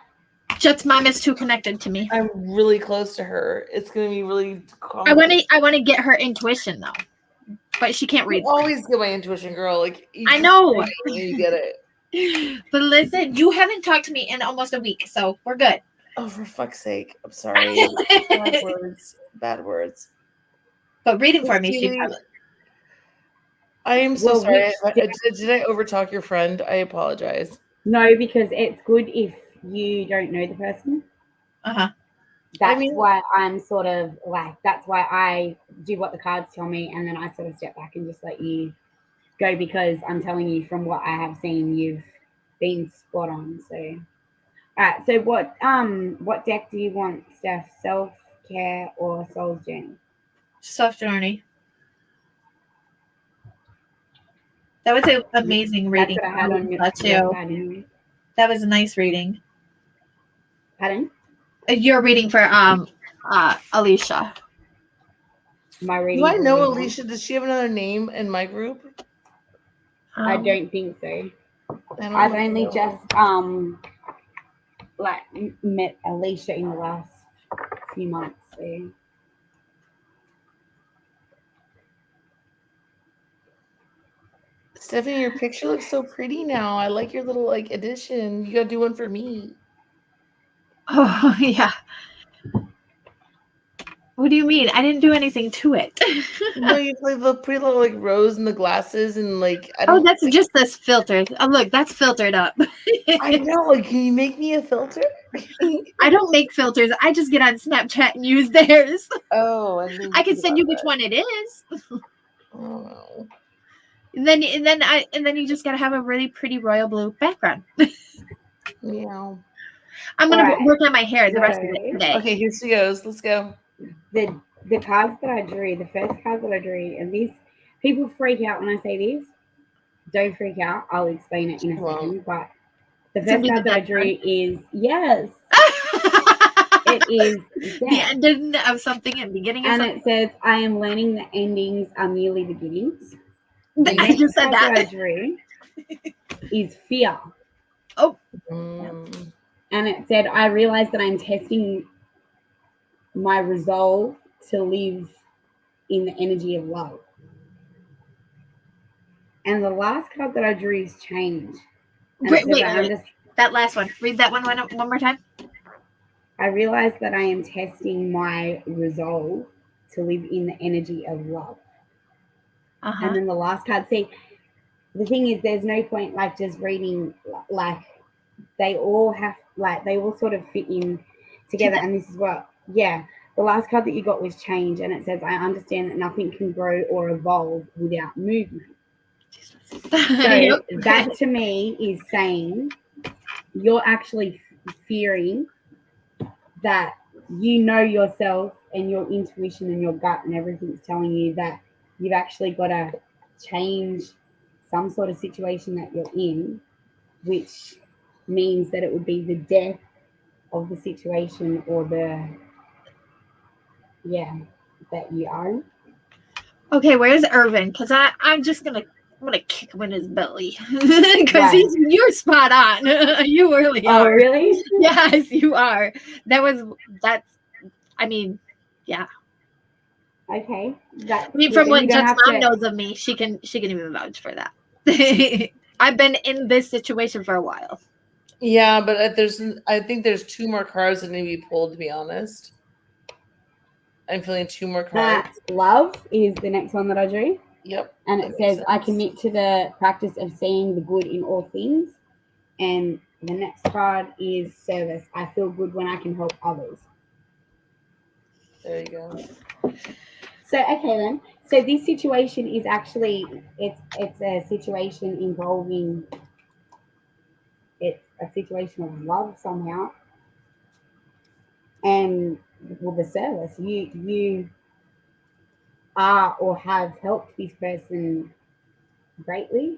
Jet's mom is too connected to me. I'm really close to her. It's gonna be really I want to get her intuition though, but she can't read. You always get my intuition, girl. Like I know. You get it. But listen, you haven't talked to me in almost a week, so we're good. Oh, for fuck's sake! I'm sorry. Bad words. Bad words. But reading for me, she hasn't. I am so sorry. Did I overtalk your friend? I apologize. No, because it's good if you don't know the person. That's why I'm sort of like, that's why I do what the cards tell me, and then I sort of step back and just let you go, because I'm telling you from what I have seen, you've been spot on. So, all right. So what deck do you want, Steph? Self-care or Soul's Journey? Soul's Journey. That was an amazing reading. That's what I had on your too. That was a nice reading. Pardon? You're reading for Alicia. My reading. Do I know Alicia? Does she have another name in my group? I don't think so. I've only just like met Alicia in the last few months. So. Stephanie, your picture looks so pretty now. I like your little like addition. You gotta do one for me. Oh yeah. What do you mean? I didn't do anything to it. No, you like the pretty little like rose in the glasses and like I Oh, don't. that's just this filter. Oh, look, that's filtered up. I know. Like, can you make me a filter? I don't make filters. I just get on Snapchat and use theirs. Oh, I didn't I can think send you about which that. one it is. Oh. And then you just gotta have a really pretty royal blue background. Meow. I'm gonna Alright, work on my hair the rest of so- it today. Okay, here she goes. Let's go. The cards that I drew, the first cards that I drew, and these people freak out when I say this. Don't freak out. I'll explain it in a Well, second. But the To first be the card that I death drew is yes, it it is the death. ending of something and beginning of And something. it says, I am learning the endings are merely beginnings. The I next just said card that I that. drew is fear. mm, And it said, I realize that I'm testing my resolve to live in the energy of love. And the last card that I drew is change. And it Wait, says, that last one. Read that one more time. I realize that I am testing my resolve to live in the energy of love. Uh-huh. And then the last card, see, the thing is, there's no point like just reading, like they all sort of fit in together. And this is what, yeah, the last card that you got was change. And it says, I understand that nothing can grow or evolve without movement. So Yep. that to me is saying you're actually fearing that you know yourself and your intuition and your gut and everything's telling you that you've actually got to change some sort of situation that you're in, which means that it would be the death of the situation or that you are in. Okay, where's Irvin? Because I'm gonna kick him in his belly. Because Right. you're spot on. You really Oh, are. really? Yes, you are. I mean, yeah. Okay. I mean, from what Jet's mom knows of me, she can even vouch for that. I've been in this situation for a while. yeah, but I think there's 2 more cards that need to be pulled, to be honest. I'm feeling 2 more cards. Love is the next one that I drew. Yep. And it says, I commit to the practice of seeing the good in all things. And the next card is service. I feel good when I can help others. There you go. So, okay then. So this situation is actually, it's a situation involving, it's a situation of love somehow. And with the service, you are or have helped this person greatly.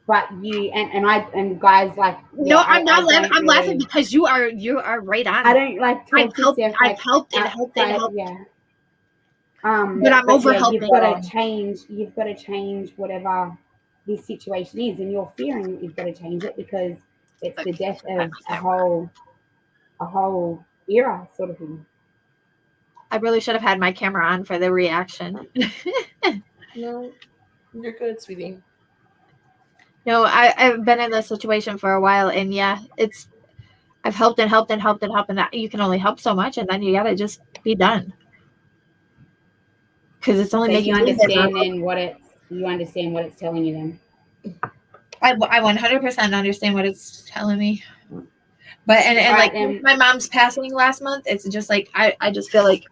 But you and guys like no, I'm not laughing. I'm laughing because you are right on. I don't like talk to Steph. I've helped and helped and helped. Yeah. But I'm over helping. You've got to change. You've got to change whatever this situation is, and you're fearing that you've got to change it because it's the death of a whole era, sort of thing. I really should have had my camera on for the reaction. No, you're good, sweetie. No, I've been in this situation for a while, and yeah, I've helped and helped and helped and helped, and that you can only help so much, and then you gotta just be done because it's only making you understand what it's telling you then. I 100% understand what it's telling me, but and my mom's passing last month, it's just like I just feel like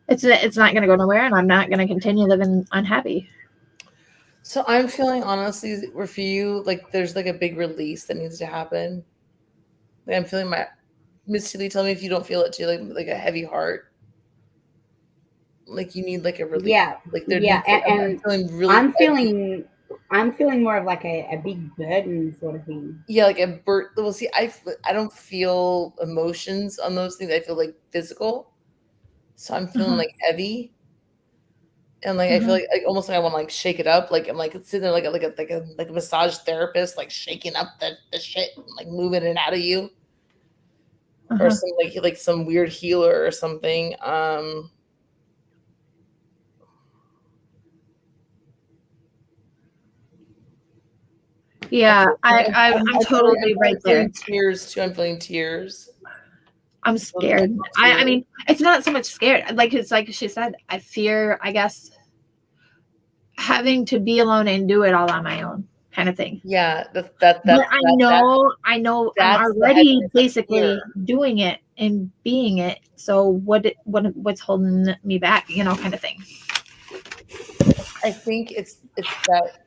it's not gonna go nowhere, and I'm not gonna continue living unhappy. So I'm feeling honestly, for you, like there's like a big release that needs to happen. Like I'm feeling Miss Tilly, tell me if you don't feel it too, like a heavy heart. Like you need like a release. Yeah. Like there yeah, needs, I'm feeling really I'm feeling more of like a big burden sort of thing. Yeah, like a burden. Well, see, I don't feel emotions on those things. I feel like physical. So I'm feeling like heavy. And like I feel like almost like I want to like shake it up. Like I'm like sitting there like a massage therapist, like shaking up the shit, and, like moving it out of you, or some like some weird healer or something. Yeah, I'm totally right there. Tears too. I'm feeling tears. I'm scared. I mean, it's not so much scared. Like, it's like she said, I fear, I guess, having to be alone and do it all on my own kind of thing. Yeah, But I know I'm already basically doing it and being it. So what's holding me back, you know, kind of thing. I think it's that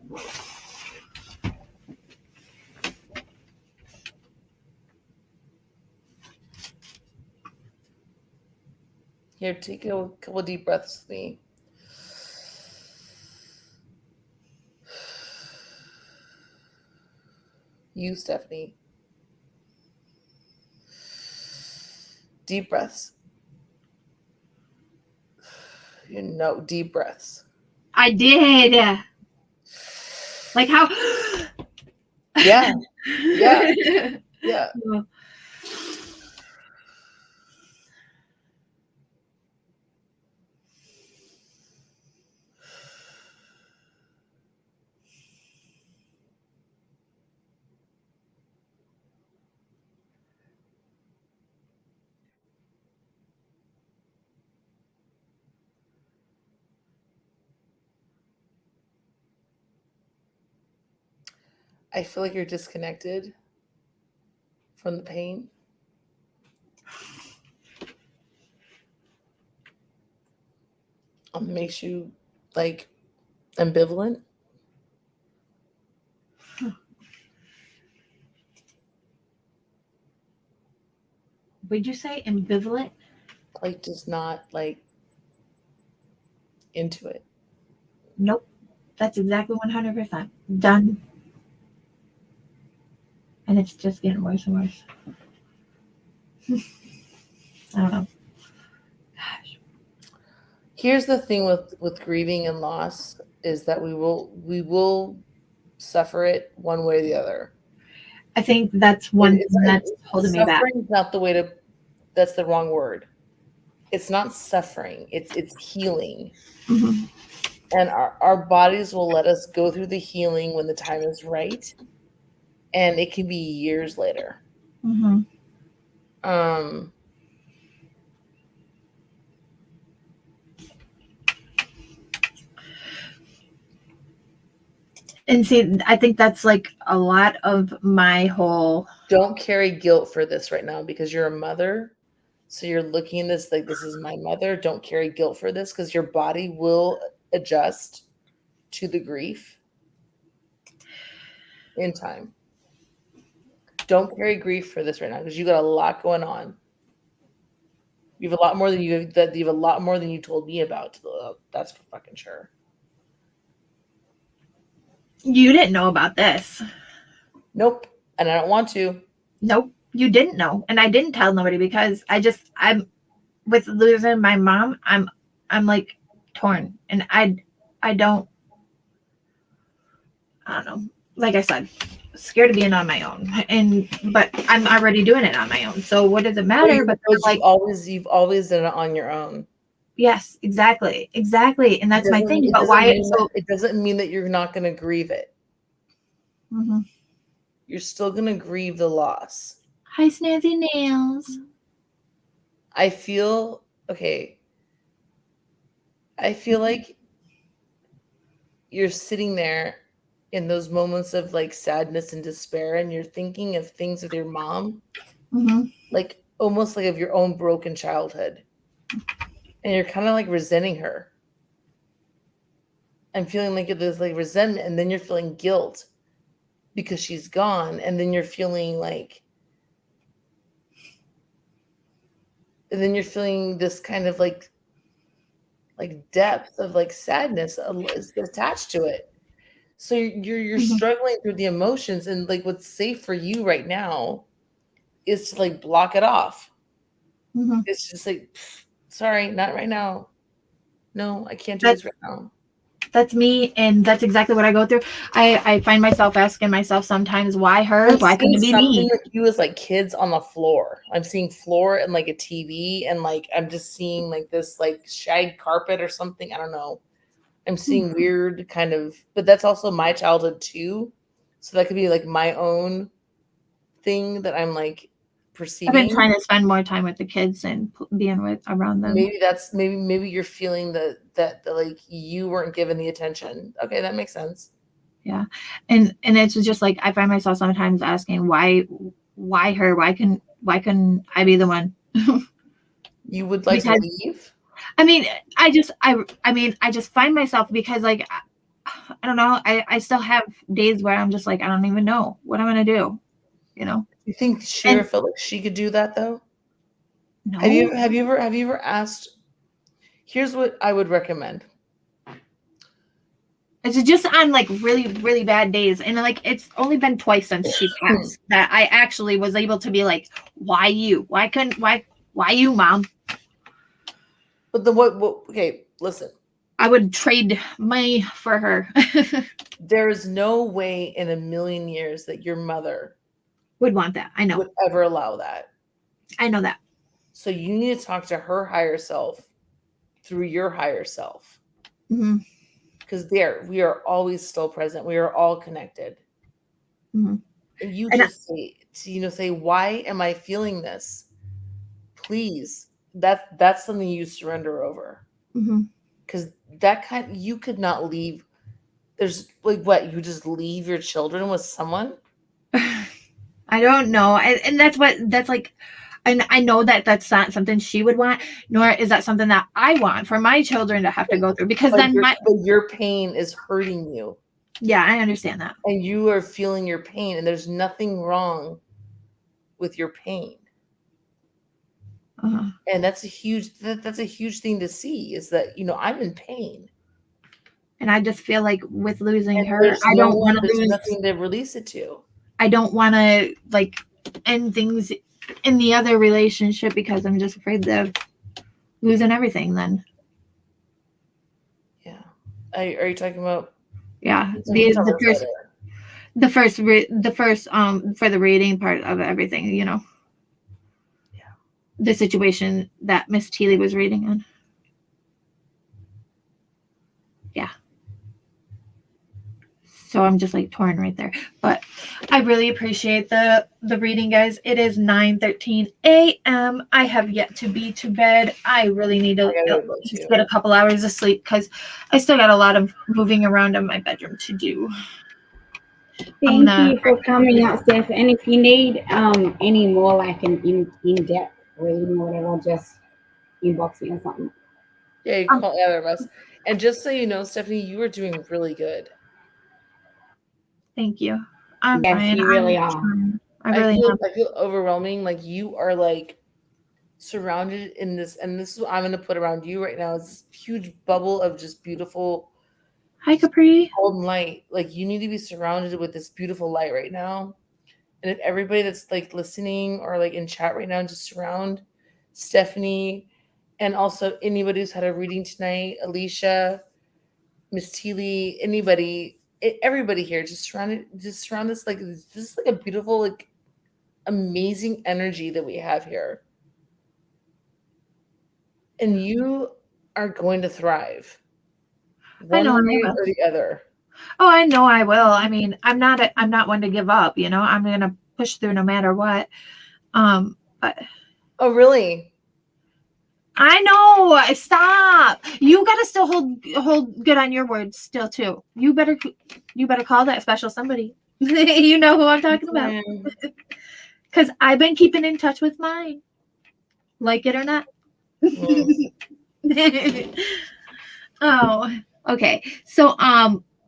here, take a couple of deep breaths with me. You, Stephanie. Deep breaths. No, deep breaths. I did. Like how? Yeah. Yeah. Yeah. I feel like you're disconnected from the pain. Makes you like ambivalent. Would you say ambivalent? Like just not like into it. Nope. That's exactly 100%. Done. And it's just getting worse and worse. I don't know. Gosh. Here's the thing with grieving and loss is that we will suffer it one way or the other. I think that's one thing that's holding me back. Suffering is not the way to. That's the wrong word. It's not suffering. It's healing. Mm-hmm. And our bodies will let us go through the healing when the time is right. And it can be years later. Mm-hmm. And see, I think that's like a lot of my whole. Don't carry guilt for this right now because you're a mother. So you're looking at this like, this is my mother. Don't carry guilt for this because your body will adjust to the grief in time. Don't carry grief for this right now because you got a lot going on. You have a lot more than you have a lot more than you told me about. That's for fucking sure. You didn't know about this. Nope. And I don't want to. Nope. You didn't know. And I didn't tell nobody because I'm with losing my mom, I'm like torn. And I don't know. Like I said, scared of being on my own. But I'm already doing it on my own. So what does it matter? But like you've always done it on your own. Yes, exactly. And that's my thing. But why? It doesn't mean that you're not going to grieve it. Mm-hmm. You're still going to grieve the loss. Hi, Snazzy Nails. I feel like you're sitting there in those moments of like sadness and despair, and you're thinking of things with your mom, mm-hmm. like almost like of your own broken childhood. And you're kind of like resenting her. I'm feeling like there's like resentment, and then you're feeling guilt because she's gone, and then you're feeling like, and then you're feeling this kind of like depth of like sadness is attached to it. So you're mm-hmm. struggling through the emotions, and like what's safe for you right now is to like block it off. Mm-hmm. It's just like, sorry, not right now. No, I can't do this right now. That's me, and that's exactly what I go through. I find myself asking myself sometimes, why her? Why couldn't it be me? With you as like kids on the floor. I'm seeing floor and like a TV, and like I'm just seeing like this like shag carpet or something. I don't know. I'm seeing weird kind of, but that's also my childhood too. So that could be like my own thing that I'm like perceiving. I've been trying to spend more time with the kids and being around them. Maybe you're feeling that like you weren't given the attention. Okay, that makes sense. Yeah. And it's just like, I find myself sometimes asking why her? Why couldn't I be the one? You would like to leave? I mean, I just find myself, because like, I don't know. I still have days where I'm just like, I don't even know what I'm going to do. You think Shira felt like she could do that though? No. Have you ever asked? Here's what I would recommend. It's just on like really, really bad days. And like, it's only been twice since she passed that I actually was able to be like, why you? Why you, Mom? But the what okay, listen. I would trade money for her. There is no way in a million years that your mother would want that. I know. Would ever allow that. I know that. So you need to talk to her higher self through your higher self. Mm-hmm. Because we are always still present. We are all connected. Mm-hmm. And you just say, why am I feeling this? Please. That's something you surrender over. Because you could not leave. There's like, what, you just leave your children with someone? I don't know. And that's like, and I know that that's not something she would want, nor is that something that I want for my children to have to go through, because but your pain is hurting you. Yeah, I understand that. And you are feeling your pain, and there's nothing wrong with your pain. And that's a huge thing to see, is that, I'm in pain. And I just feel like with losing her, I don't want to lose. Nothing to release it to. I don't want to like end things in the other relationship because I'm just afraid of losing everything then. Yeah. Are you talking about? Yeah. The first for the reading part of everything, Yeah. The situation that Miss Teely was reading on. Yeah. So I'm just like torn right there. But I really appreciate the reading, guys. It is 9:13 a.m. I have yet to be to bed. I really need to get a couple hours of sleep because I still got a lot of moving around in my bedroom to do. Thank you for coming out, Steph. And if you need any more like an in-depth reading or whatever, just inbox me or something. Yeah, you call either of us. And just so you know, Stephanie, you are doing really good. Thank you. I'm yes, trying. You really are. I feel overwhelming. Like you are like surrounded in this, and this is what I'm going to put around you right now, is this huge bubble of just beautiful. Hi, Capri. Golden light. Like you need to be surrounded with this beautiful light right now. And if everybody that's like listening or like in chat right now, just surround Stephanie, and also anybody who's had a reading tonight, Alicia, Miss Teely, everybody here, just surround this, like, this is like a beautiful, like, amazing energy that we have here. And you are going to thrive. One way or the other. Oh, I know I will. I mean, I'm not one to give up, I'm going to push through no matter what. But oh, really? I know. Stop. You got to still hold good on your words still too. You better call that special somebody. You know who I'm talking about. Cuz I've been keeping in touch with mine. Like it or not. Oh, okay. So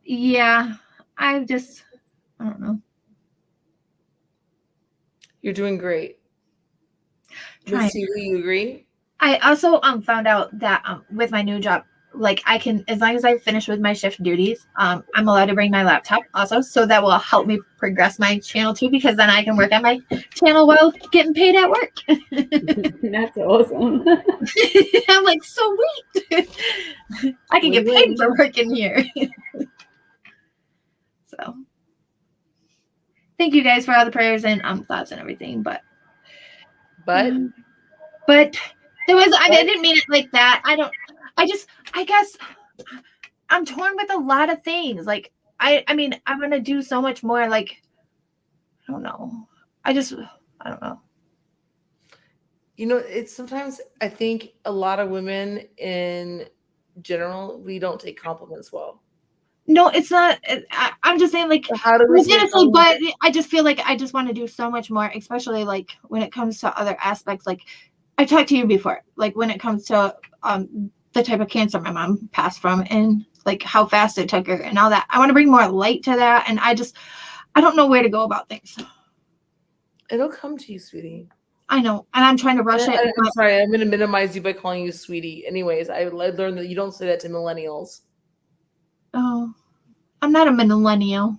yeah, I don't know. You're doing great. Miss Teely, you agree? I also found out that with my new job, like I can, as long as I finish with my shift duties, I'm allowed to bring my laptop also, so that will help me progress my channel too, because then I can work on my channel while getting paid at work. That's awesome. I'm like, sweet. I can get paid for working here. So thank you guys for all the prayers and thoughts and everything, but there was, I didn't mean it like that. I guess I'm torn with a lot of things. Like, I mean, I'm going to do so much more. Like, I don't know. I don't know. It's sometimes I think a lot of women in general, we don't take compliments well. No, it's not. I'm just saying, like, So how do I we was say gonna say, but I just feel like I just want to do so much more, especially like when it comes to other aspects. Like I talked to you before, like when it comes to the type of cancer my mom passed from, and like how fast it took her, and all that. I want to bring more light to that, and I don't know where to go about things. It'll come to you, sweetie. I know, and I'm trying to rush it. I'm sorry, I'm going to minimize you by calling you sweetie. Anyways, I learned that you don't say that to millennials. Oh, I'm not a millennial.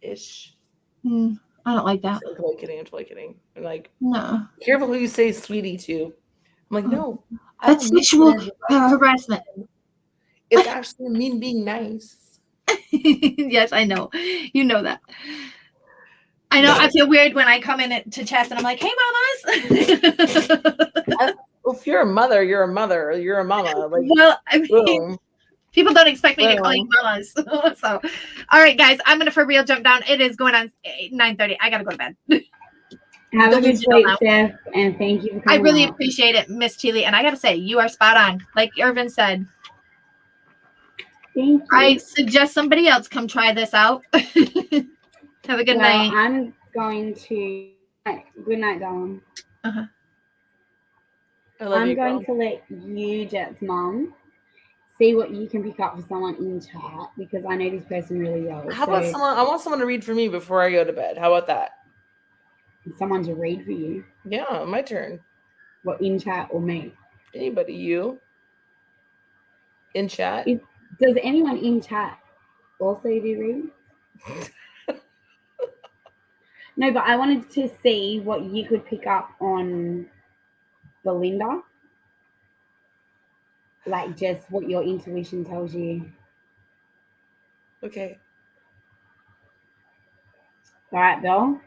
Ish. I don't like that. I'm totally kidding. I'm like, no. Careful who you say sweetie to. I'm like, no. That's sexual harassment. It's actually mean being nice. Yes, I know. You know that. I know. I feel weird when I come in to chest and I'm like, "Hey, mamas." Well, if you're a mother, you're a mother. You're a mama. Like, well, I mean, people don't expect me to call you mamas. So, all right, guys, I'm gonna for real jump down. It is going on 9:30. I gotta go to bed. Have a good sleep, Steph, and thank you for coming. I really appreciate it, Miss Teely, and I gotta say, you are spot on. Like Irvin said. Thank you. I suggest somebody else come try this out. Have a good night. I'm going to. Good night, darling. Uh-huh. I'm going to let you, Jet's mom, see what you can pick up for someone in chat because I know this person really well. How about someone? I want someone to read for me before I go to bed. How about that? Someone to read for you. Yeah, my turn. What, in chat or me? Anybody, you. In chat. Does anyone in chat also do reads? No, but I wanted to see what you could pick up on Belinda. Like just what your intuition tells you. Okay. All right, Bill.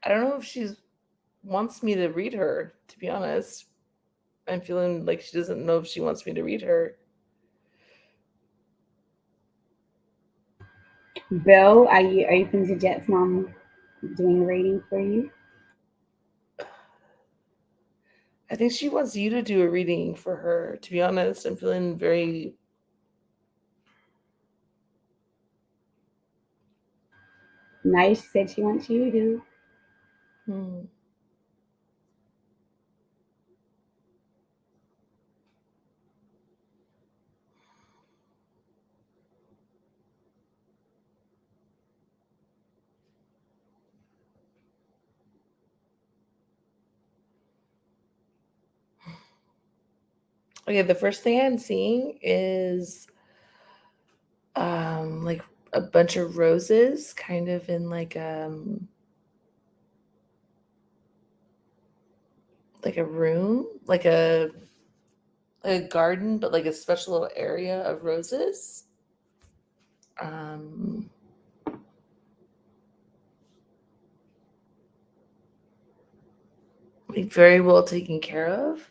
I don't know if she wants me to read her, to be honest. I'm feeling like she doesn't know if she wants me to read her. Bill, are you open to Jet's mom doing reading for you? I think she wants you to do a reading for her, to be honest. I'm feeling very... No, she said she wants you to. Okay, the first thing I'm seeing is like a bunch of roses kind of in like a room, like a garden, but like a special little area of roses. Like very well taken care of.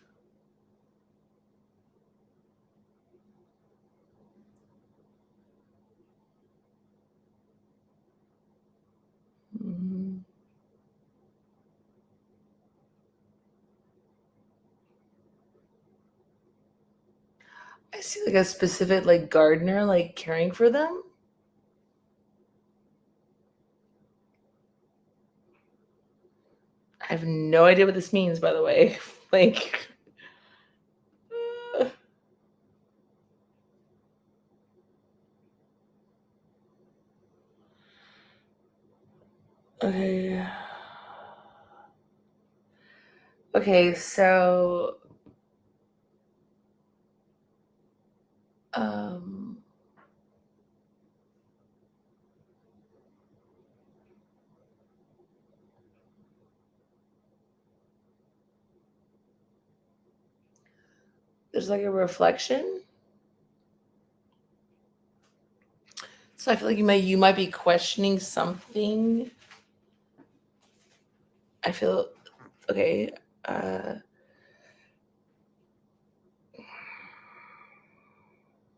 I see like a specific like gardener like caring for them. I have no idea what this means, by the way. Like, okay. Okay, so there's like a reflection. So I feel like you might be questioning something. I feel okay.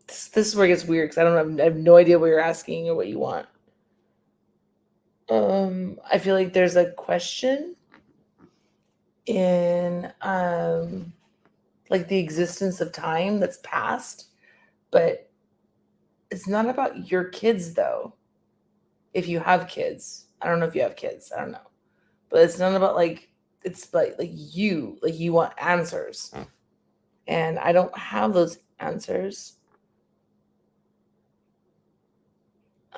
This is where it gets weird because I have no idea what you're asking or what you want. I feel like there's a question in like the existence of time that's past, but it's not about your kids though. If you have kids, I don't know if you have kids, I don't know, but it's not about like, it's like you want answers, and I don't have those answers.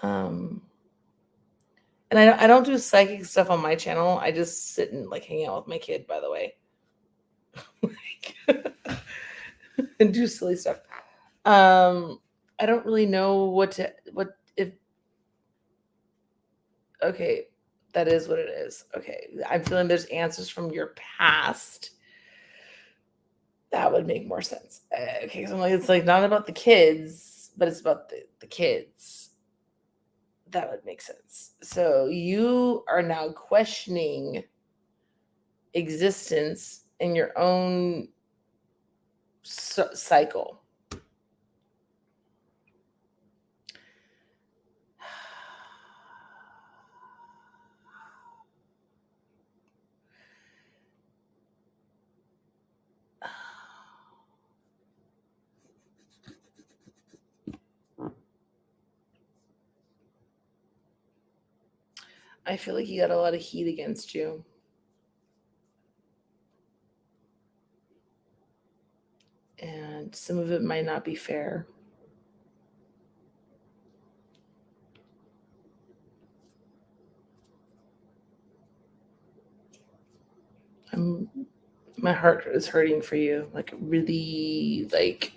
And I don't do psychic stuff on my channel. I just sit and like hang out with my kid, by the way. And do silly stuff. I don't really know what if okay, that is what it is. Okay. I'm feeling there's answers from your past. That would make more sense. Okay, so I'm like, it's like not about the kids, but it's about the kids. That would make sense. So you are now questioning existence in your own cycle. I feel like you got a lot of heat against you. And some of it might not be fair. My heart is hurting for you. Like really, like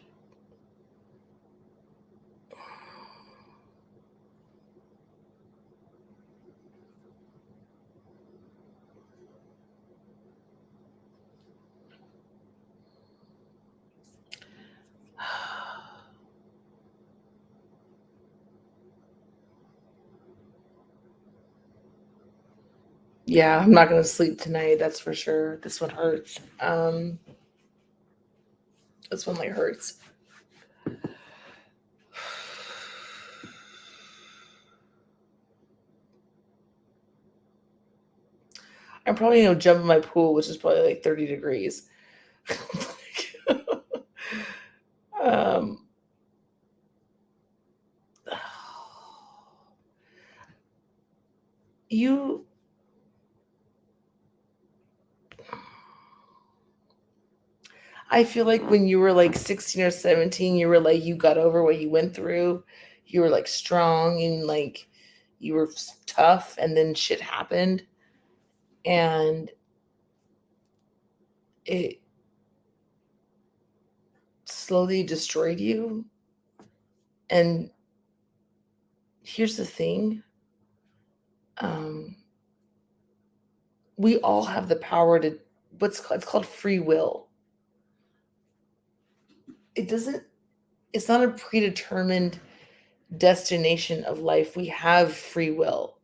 yeah, I'm not gonna sleep tonight, that's for sure. This one hurts. This one like hurts. I'm probably gonna jump in my pool, which is probably like 30 degrees. I feel like when you were like 16 or 17, you were like, you got over what you went through. You were like strong and like you were tough, and then shit happened and it slowly destroyed you. And here's the thing. We all have the power to it's called free will. It's not a predetermined destination of life. We have free will.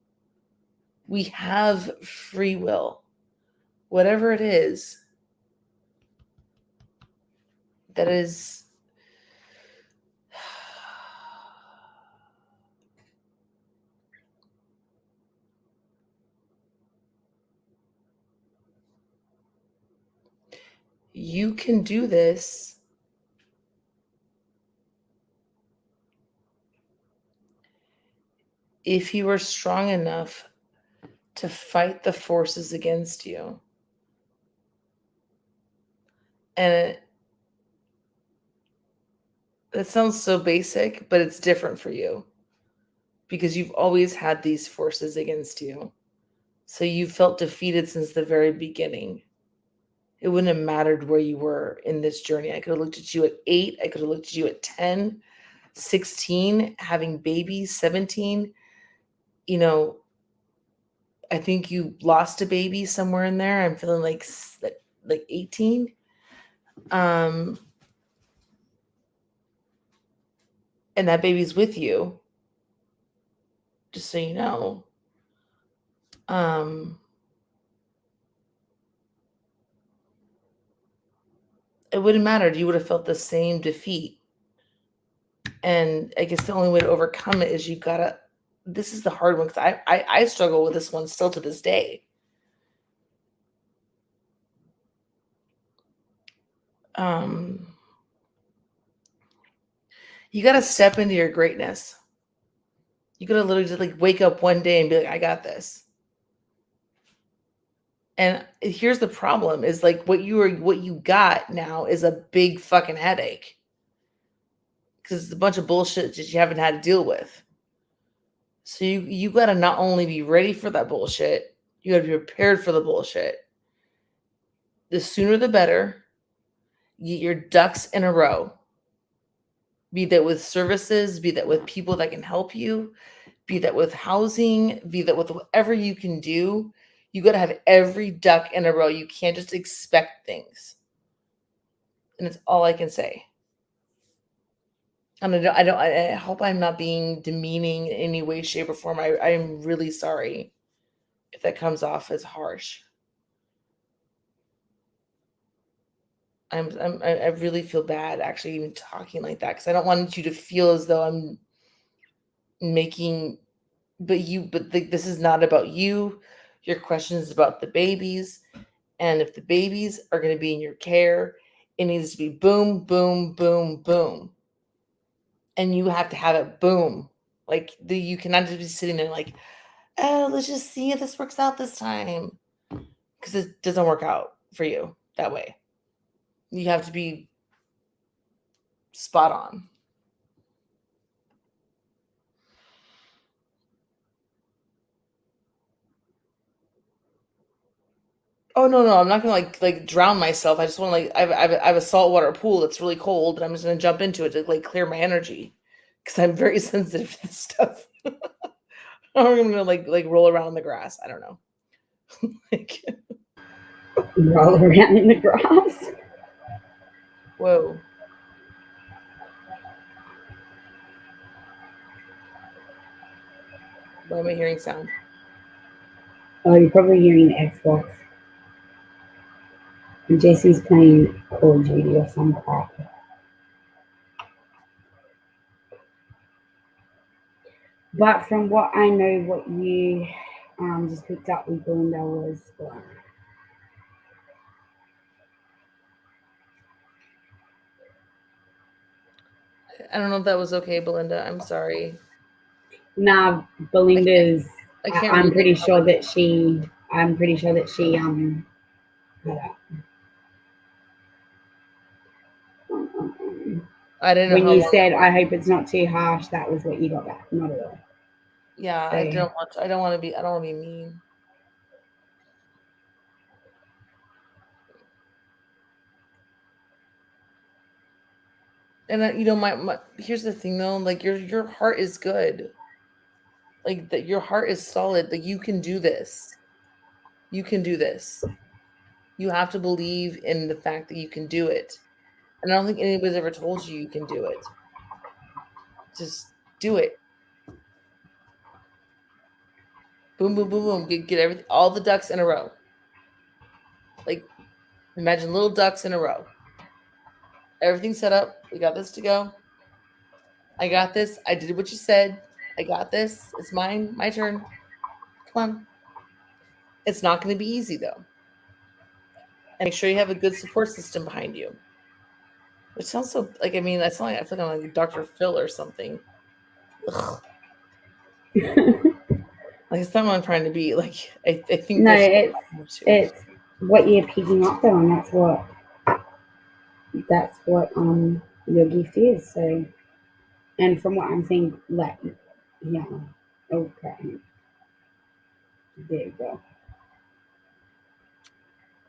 We have free will. Whatever it is that is you can do this if you are strong enough to fight the forces against you. And that sounds so basic, but it's different for you because you've always had these forces against you. So you felt defeated since the very beginning. It wouldn't have mattered where you were in this journey. I could have looked at you at 8. I could have looked at you at 10, 16, having babies, 17. You know, I think you lost a baby somewhere in there. I'm feeling like 18. and that baby's with you, just so you know, it wouldn't matter. You would have felt the same defeat. And I guess the only way to overcome it is you gotta, this is the hard one, because I struggle with this one still to this day. You gotta step into your greatness. You gotta literally just like wake up one day and be like, I got this. And here's the problem is like what you got now is a big fucking headache. Because it's a bunch of bullshit that you haven't had to deal with. So you gotta not only be ready for that bullshit, you gotta be prepared for the bullshit. The sooner the better. Get your ducks in a row. Be that with services, be that with people that can help you, be that with housing, be that with whatever you can do. You got to have every duck in a row. You can't just expect things. And it's all I can say. And I hope I'm not being demeaning in any way, shape, or form. I'm really sorry if that comes off as harsh. I really feel bad actually even talking like that, because I don't want you to feel as though I'm making, this is not about you. Your question is about the babies. And if the babies are going to be in your care, it needs to be boom, boom, boom, boom. And you have to have it boom. Like you cannot just be sitting there like, oh, let's just see if this works out this time. Because it doesn't work out for you that way. You have to be spot on. Oh no, I'm not gonna like drown myself. I just want to I have a saltwater pool that's really cold, and I'm just gonna jump into it to like clear my energy, because I'm very sensitive to this stuff. Or I'm gonna like roll around in the grass. I don't know. Like, roll around in the grass. whoa. Why am I hearing sound? Oh, you're probably hearing the Xbox. And Jesse's playing Call of Duty or some crap. But from what I know, what you just picked up with Belinda was I don't know if that was okay, Belinda. I'm sorry. Nah, Belinda's. I can't I'm read pretty the sure that she. I'm pretty sure that she. I didn't know When how you long. said, "I hope it's not too harsh," that was what you got back. Not at all. Yeah, So, I don't want to be mean. And you know, my here's the thing though, like your heart is good. Like that your heart is solid. Like you can do this. You can do this. You have to believe in the fact that you can do it. And I don't think anybody's ever told you can do it. Just do it. Boom, boom, boom, boom. Get everything, all the ducks in a row. Like imagine little ducks in a row. Everything's set up. We got this to go. I got this. I did what you said. I got this. It's mine. My turn. Come on. It's not going to be easy though. And make sure you have a good support system behind you. Which sounds so like, I mean, I feel like I'm like Dr. Phil or something. Ugh. Like it's not what I'm trying to be. Like I think no, there's it's what you're picking up though, and that's what your gift is. So, and from what I'm seeing, like, yeah, okay, there you go.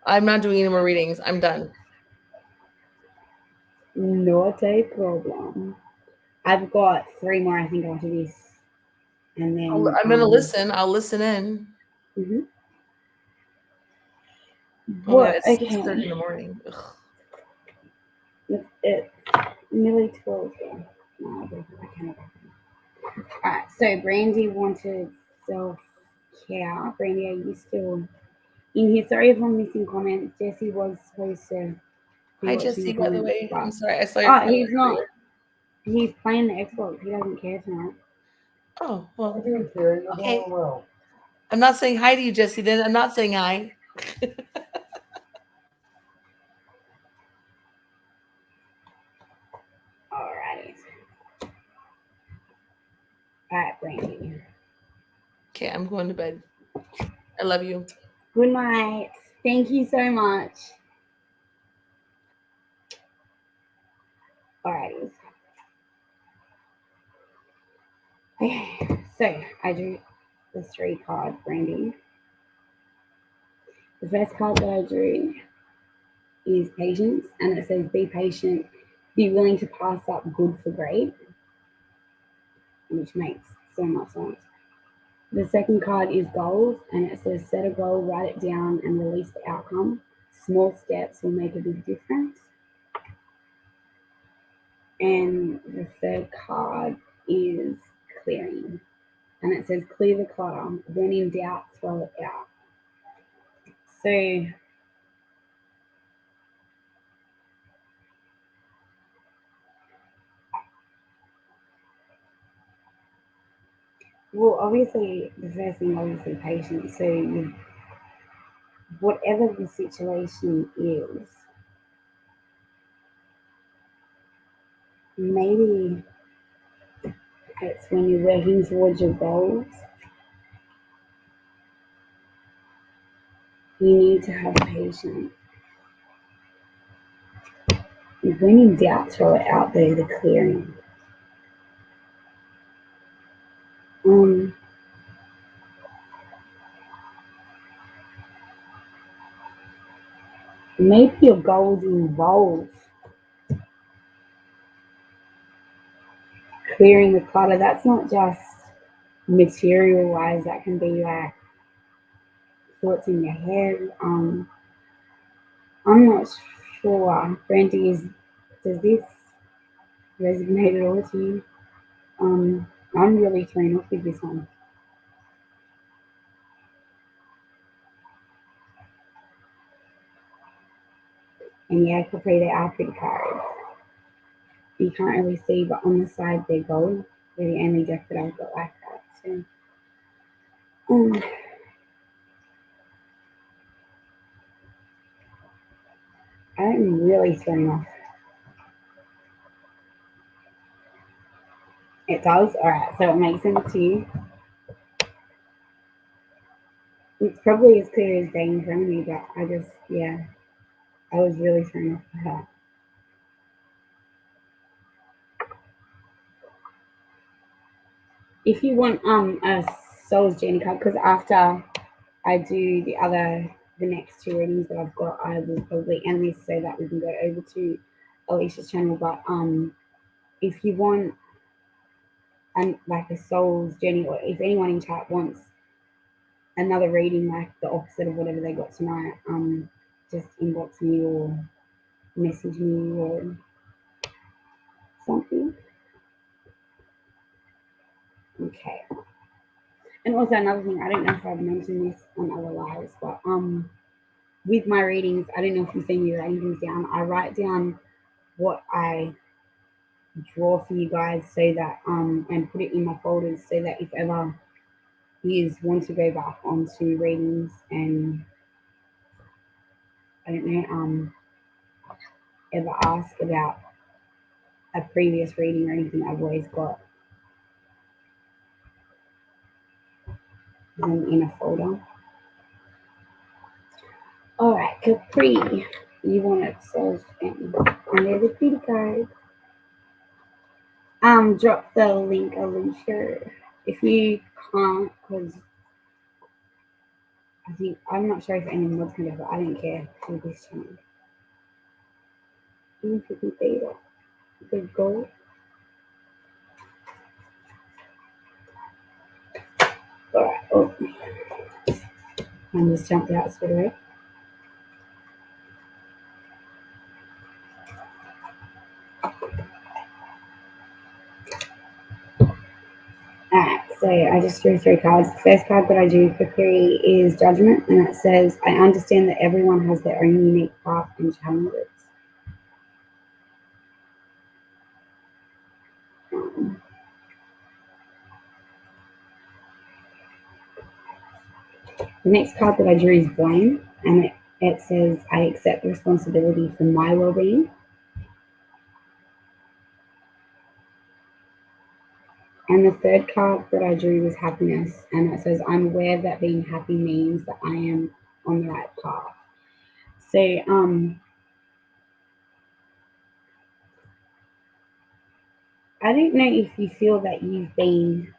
I'm not doing any more readings. I'm done. Not a problem. I've got 3 more, I think, after this, and then I'm gonna listen. I'll listen in. Mm-hmm. Oh yeah, What? it's Okay. 6:30 in the morning. Ugh. It's nearly 12 then. No, I can't. Alright, so Brandy wanted self-care. Brandy, are you still in here? Sorry if I'm missing comments. Jesse was supposed to be Hi, watching Jesse, the by the comments. way. I'm But sorry. I saw your comment. he's not. He's playing the Xbox. He doesn't care tonight. Oh, well. Okay. I'm not saying hi to you, Jesse. Then I'm not saying hi. Alright. Alright, Brandy. Okay, I'm going to bed. I love you. Good night. Thank you so much. Alrighty. Okay, so I drew the 3 cards, Brandy. The first card that I drew is patience, and it says be patient, be willing to pass up good for great, which makes so much sense. The second card is goals, and it says set a goal, write it down, and release the outcome. Small steps will make a big difference. And the third card is clearing, and it says clear the clutter, when in doubt, throw it out. So well, obviously the first thing, obviously patience. So whatever the situation is, maybe it's when you're working towards your goals, you need to have patience. When in doubt, throw it out there, the clearing. Maybe your goals involve clearing the clutter. That's not just material wise, that can be like thoughts in your head. I'm not sure. Brandy, does this resonate at all to you? I'm really thrown off with this one. And yeah, I could play the outfit cards. You can't really see, but on the side they're gold. They're the only deck that I've got like that. So I'm really thrown off. It does? Alright, so it makes sense to you. It's probably as clear as day in front of me, but I was really thrown off by that. If you want a Soul's Journey card, because after I do the next 2 readings that I've got, I will probably end this so that we can go over to Alicia's channel. But if you want like a Soul's Journey, or if anyone in chat wants another reading like the opposite of whatever they got tonight, just inbox me or message me or something. Okay. And also another thing, I don't know if I've mentioned this on other lives, but with my readings, I don't know if you see me writing things down. I write down what I draw for you guys so that and put it in my folders so that if ever you want to go back onto readings and I don't know, ever ask about a previous reading or anything, I've always got them in a folder. Alright, Capri, you want it so and they're the pretty cards. Drop the link, Alicia, if you can't, because I'm not sure if anyone was going to, but I don't care for this channel. Even if you can say that, the goal. Alright, oh, I just jumped out straight away. So I just drew 3 cards. The first card that I drew for 3 is Judgment, and it says, I understand that everyone has their own unique path and challenges. The next card that I drew is Blame, and it says, I accept responsibility for my well-being. And the third card that I drew was Happiness, and it says, I'm aware that being happy means that I am on the right path. So, I don't know if you feel that you've been,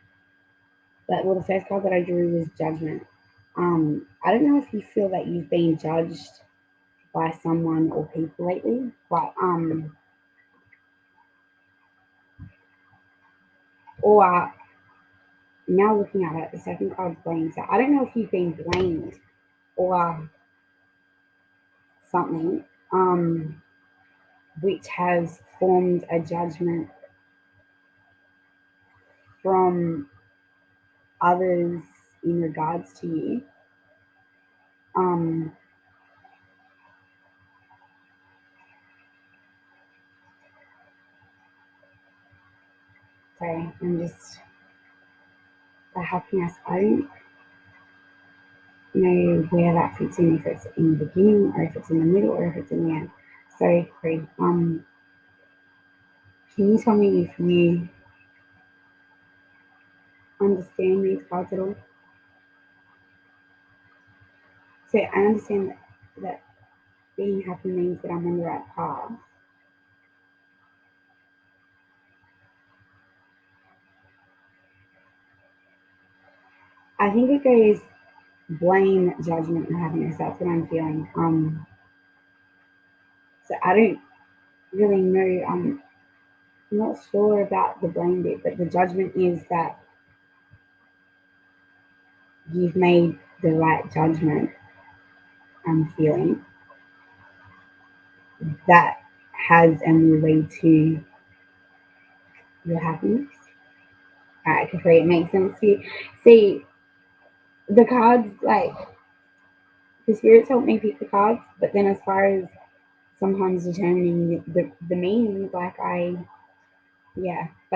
well, the first card that I drew was Judgment. I don't know if you feel that you've been judged by someone or people lately, but, or now looking at it, the second card's Blame. So I don't know if you've been blamed or something, which has formed a judgment from others in regards to you. Sorry, I'm just, the Happiness, I don't know where that fits in, if it's in the beginning or if it's in the middle or if it's in the end. So, can you tell me if you understand these cards at all? So I understand that being happy means that I'm on the right path. I think it goes Blame, Judgment, and Happiness. That's what I'm feeling. So I don't really know. I'm not sure about the blame bit, but the judgment is that you've made the right judgment. I'm feeling that has and will lead to your happiness. All right, Capri, it makes sense to you. See, the cards, like, the spirits help me pick the cards, but then as far as sometimes determining the meanings, like, but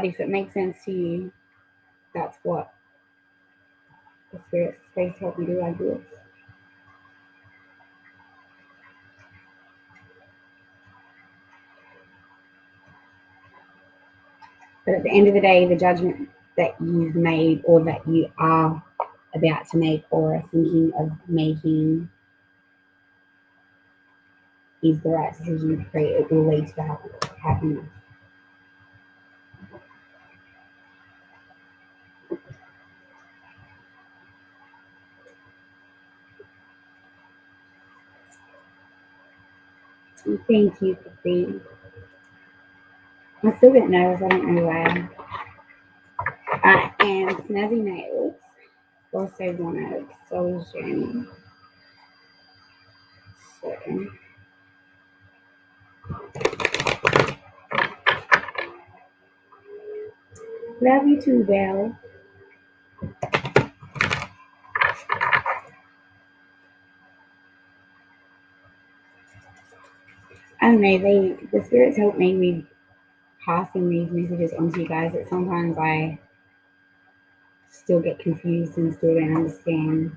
if it makes sense to you, that's what the spirits supposed to help me do, I guess. But at the end of the day, the judgment that you've made or that you are about to make or are thinking of making is the right decision to create. It will lead to happiness. Thank you, Capri. I'm still a bit nervous. I don't know why. And Snazzy Nails also wanted Soul's Journey. So, love you too, Belle. I don't know, the spirits help me with passing these messages on to you guys, that sometimes I still get confused and still don't understand.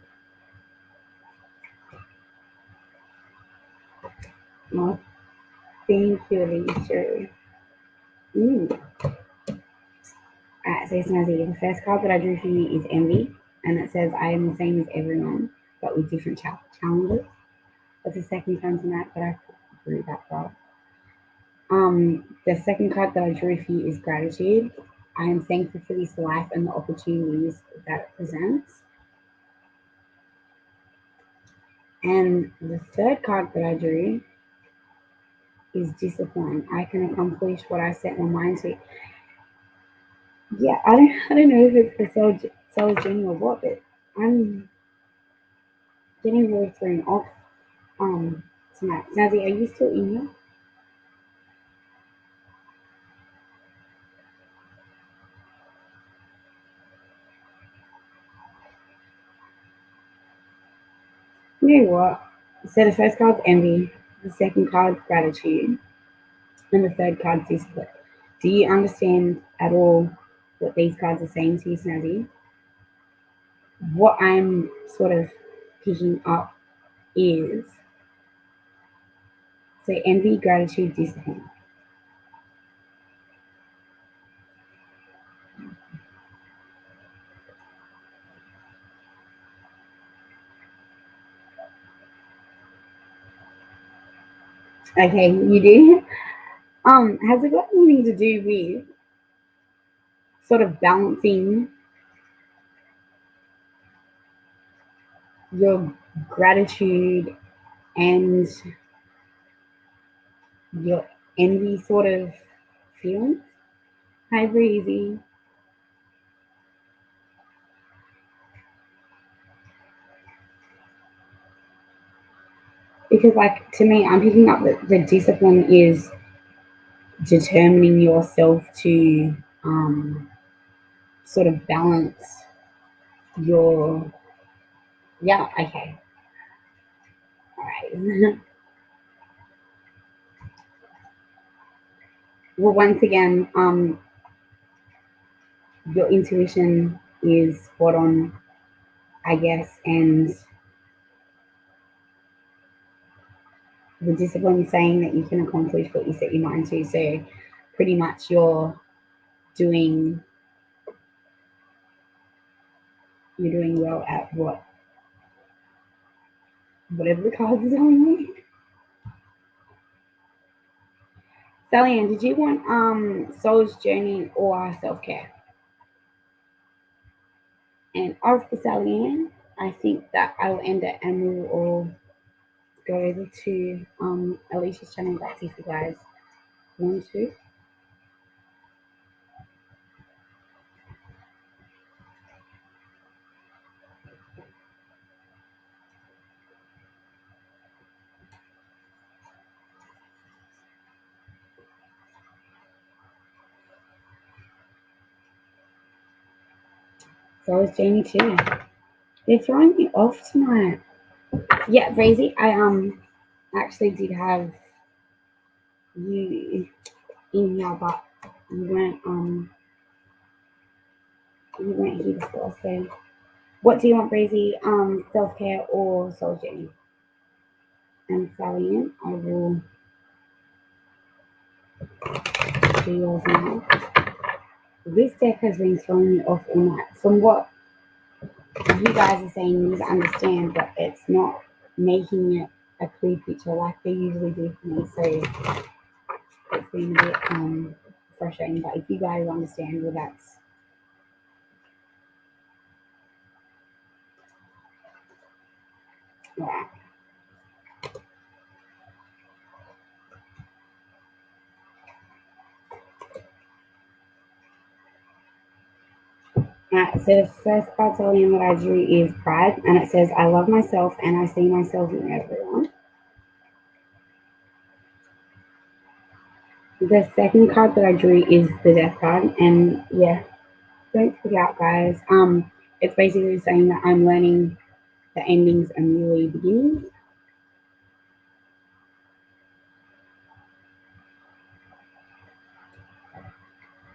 Well, thank you, Alicia. Alright, so Snazzy, the first card that I drew for you is Envy, and it says, I am the same as everyone, but with different challenges. That's the second time tonight that I drew that card. The second card that I drew for you is Gratitude. I am thankful for this life and the opportunities that it presents. And the third card that I drew is Discipline. I can accomplish what I set my mind to. Yeah, I don't know if it's the soul's journey or what, but I'm getting really thrown off tonight. Snazzy, are you still in here? You know what? So the first card's envy, the second card's gratitude, and the third card's discipline. Do you understand at all what these cards are saying to you, Snazzy? What I'm sort of picking up is so envy, gratitude, discipline. Okay, you do. Has it got anything to do with sort of balancing your gratitude and your envy sort of feelings? Hi, Breezy. Because, like, to me, I'm picking up that the discipline is determining yourself to sort of balance your. Yeah, okay. All right. Well, once again, your intuition is spot on, I guess, and the discipline saying that you can accomplish what you set your mind to. So pretty much you're doing well at whatever the cards are telling me. Sally Ann, did you want soul's journey or self-care? And after Sally Ann, I think that I will end it and we will all go over to Alicia's channel. That's if you guys want to. Soul's journey too. They're throwing me off tonight. Yeah, Razy, I actually did have you in here, but you weren't here before. So, what do you want, Breezy? Self care or soul journey? And Sally Ann, I will do yours now. This deck has been throwing me off all night. From what you guys are saying, you need to understand, but it's not making it a clear picture like they usually do for me. So it's been a bit frustrating. But if you guys understand, well, that's right. So the first card telling that I drew is pride, and it says, I love myself and I see myself in everyone. The second card that I drew is the death card, and yeah, don't freak out, guys. It's basically saying that I'm learning the endings are merely beginnings.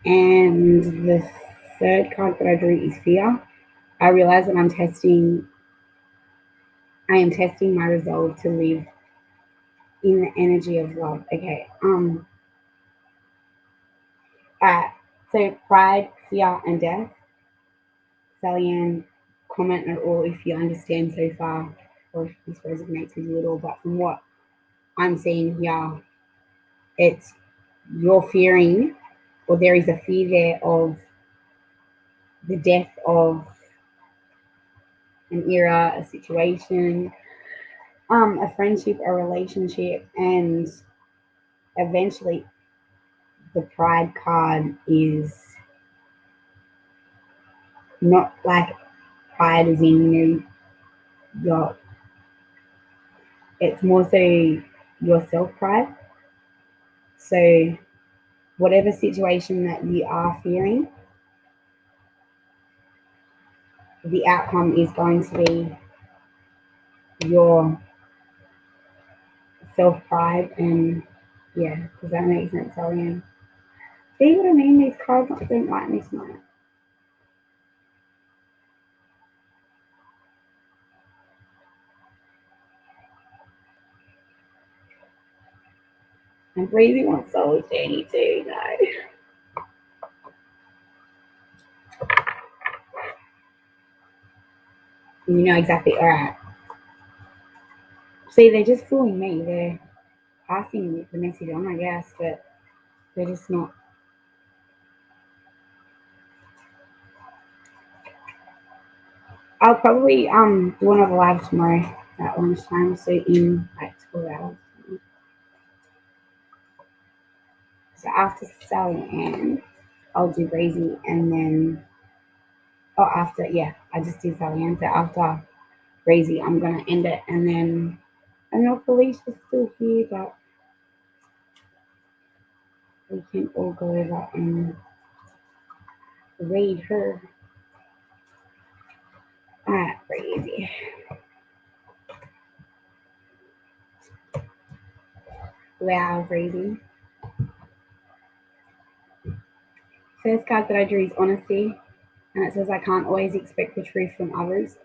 And the third card that I drew is fear. I realize that I am testing my resolve to live in the energy of love. Okay. So pride, fear, and death. Sally Ann, comment at all if you understand so far, or if this resonates with you at all. But from what I'm seeing here, it's you're fearing, or there is a fear there of the death of an era, a situation, a friendship, a relationship, and eventually the pride card is not like pride as in your it's more so your self pride. So whatever situation that you are fearing, the outcome is going to be your self-pride. And yeah, does that make sense, Eliane? See what I mean? These cards don't like me tonight. And Breezy wants Soul Journey too, no. You know exactly, alright. See, they're just fooling me. They're passing the message on, I guess, but they're just not. I'll probably do another live tomorrow at lunchtime, so in like 12 hours. So after Sally Ann, I'll do Breezy, and then I just did Sally Ann. So after Breezy, I'm gonna end it, and then I don't know if Felicia's still here, but we can all go over and read her. Alright, Breezy. Wow, Breezy. First card that I drew is Honesty, and it says I can't always expect the truth from others,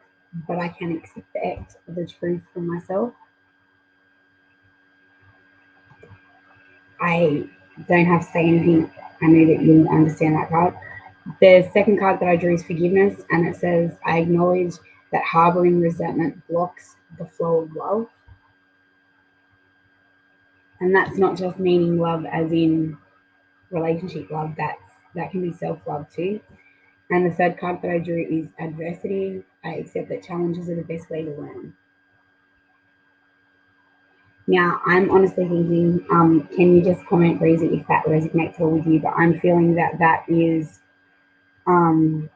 but I can expect the truth from myself. I don't have to say anything. I know that you'll understand that card. The second card that I drew is Forgiveness, and it says I acknowledge that harboring resentment blocks the flow of love. And that's not just meaning love as in relationship love, that can be self-love too. And the third card that I drew is Adversity. I accept that challenges are the best way to learn. Now, I'm honestly thinking, can you just comment, Breezy, if that resonates all with you? But I'm feeling that is the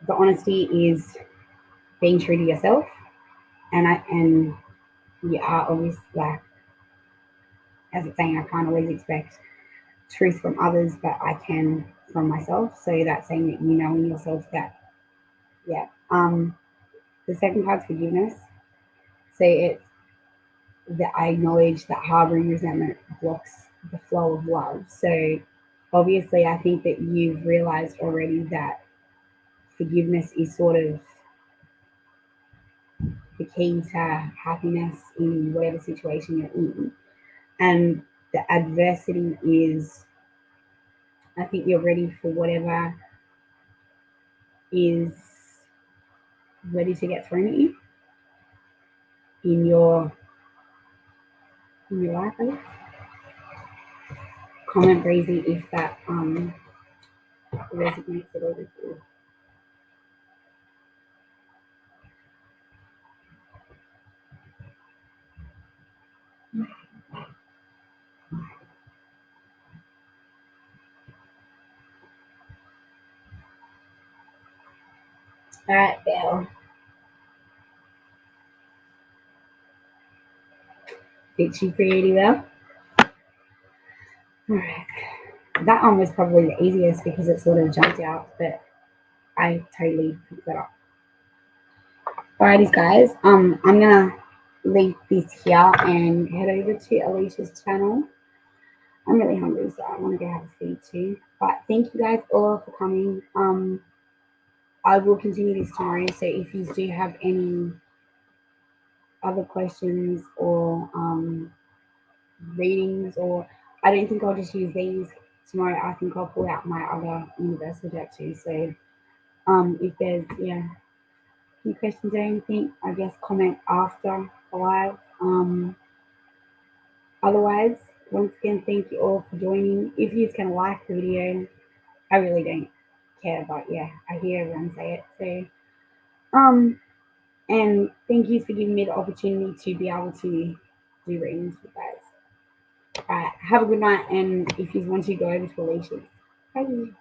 honesty is being true to yourself, and you are obviously, like, as it's saying, I can't always expect truth from others, but I can from myself. So that's saying that you know in yourself that, yeah. The second card's Forgiveness. So it's that I acknowledge that harboring resentment blocks the flow of love. So obviously, I think that you've realized already that forgiveness is sort of the key to happiness in whatever situation you're in. And the adversity is, I think you're ready for whatever is ready to get thrown at you in your life, I guess. Comment, Breezy, if that resonates at all with you. All right, Belle. Fits you pretty well. All right. That one was probably the easiest because it sort of jumped out, but I totally picked that up. Alrighty, guys. I'm gonna leave this here and head over to Alicia's channel. I'm really hungry, so I want to go have a feed too. But thank you guys all for coming. I will continue this tomorrow. So if you do have any other questions or readings, or I don't think I'll just use these tomorrow. I think I'll pull out my other universal deck too. So if there's any questions or anything, I guess comment after the live. Otherwise, once again, thank you all for joining. If you can like the video, I really don't care, but yeah, I hear everyone say it. So and thank you for giving me the opportunity to be able to do readings with you guys. All right, have a good night, and if you want to go over to Alicia's, bye.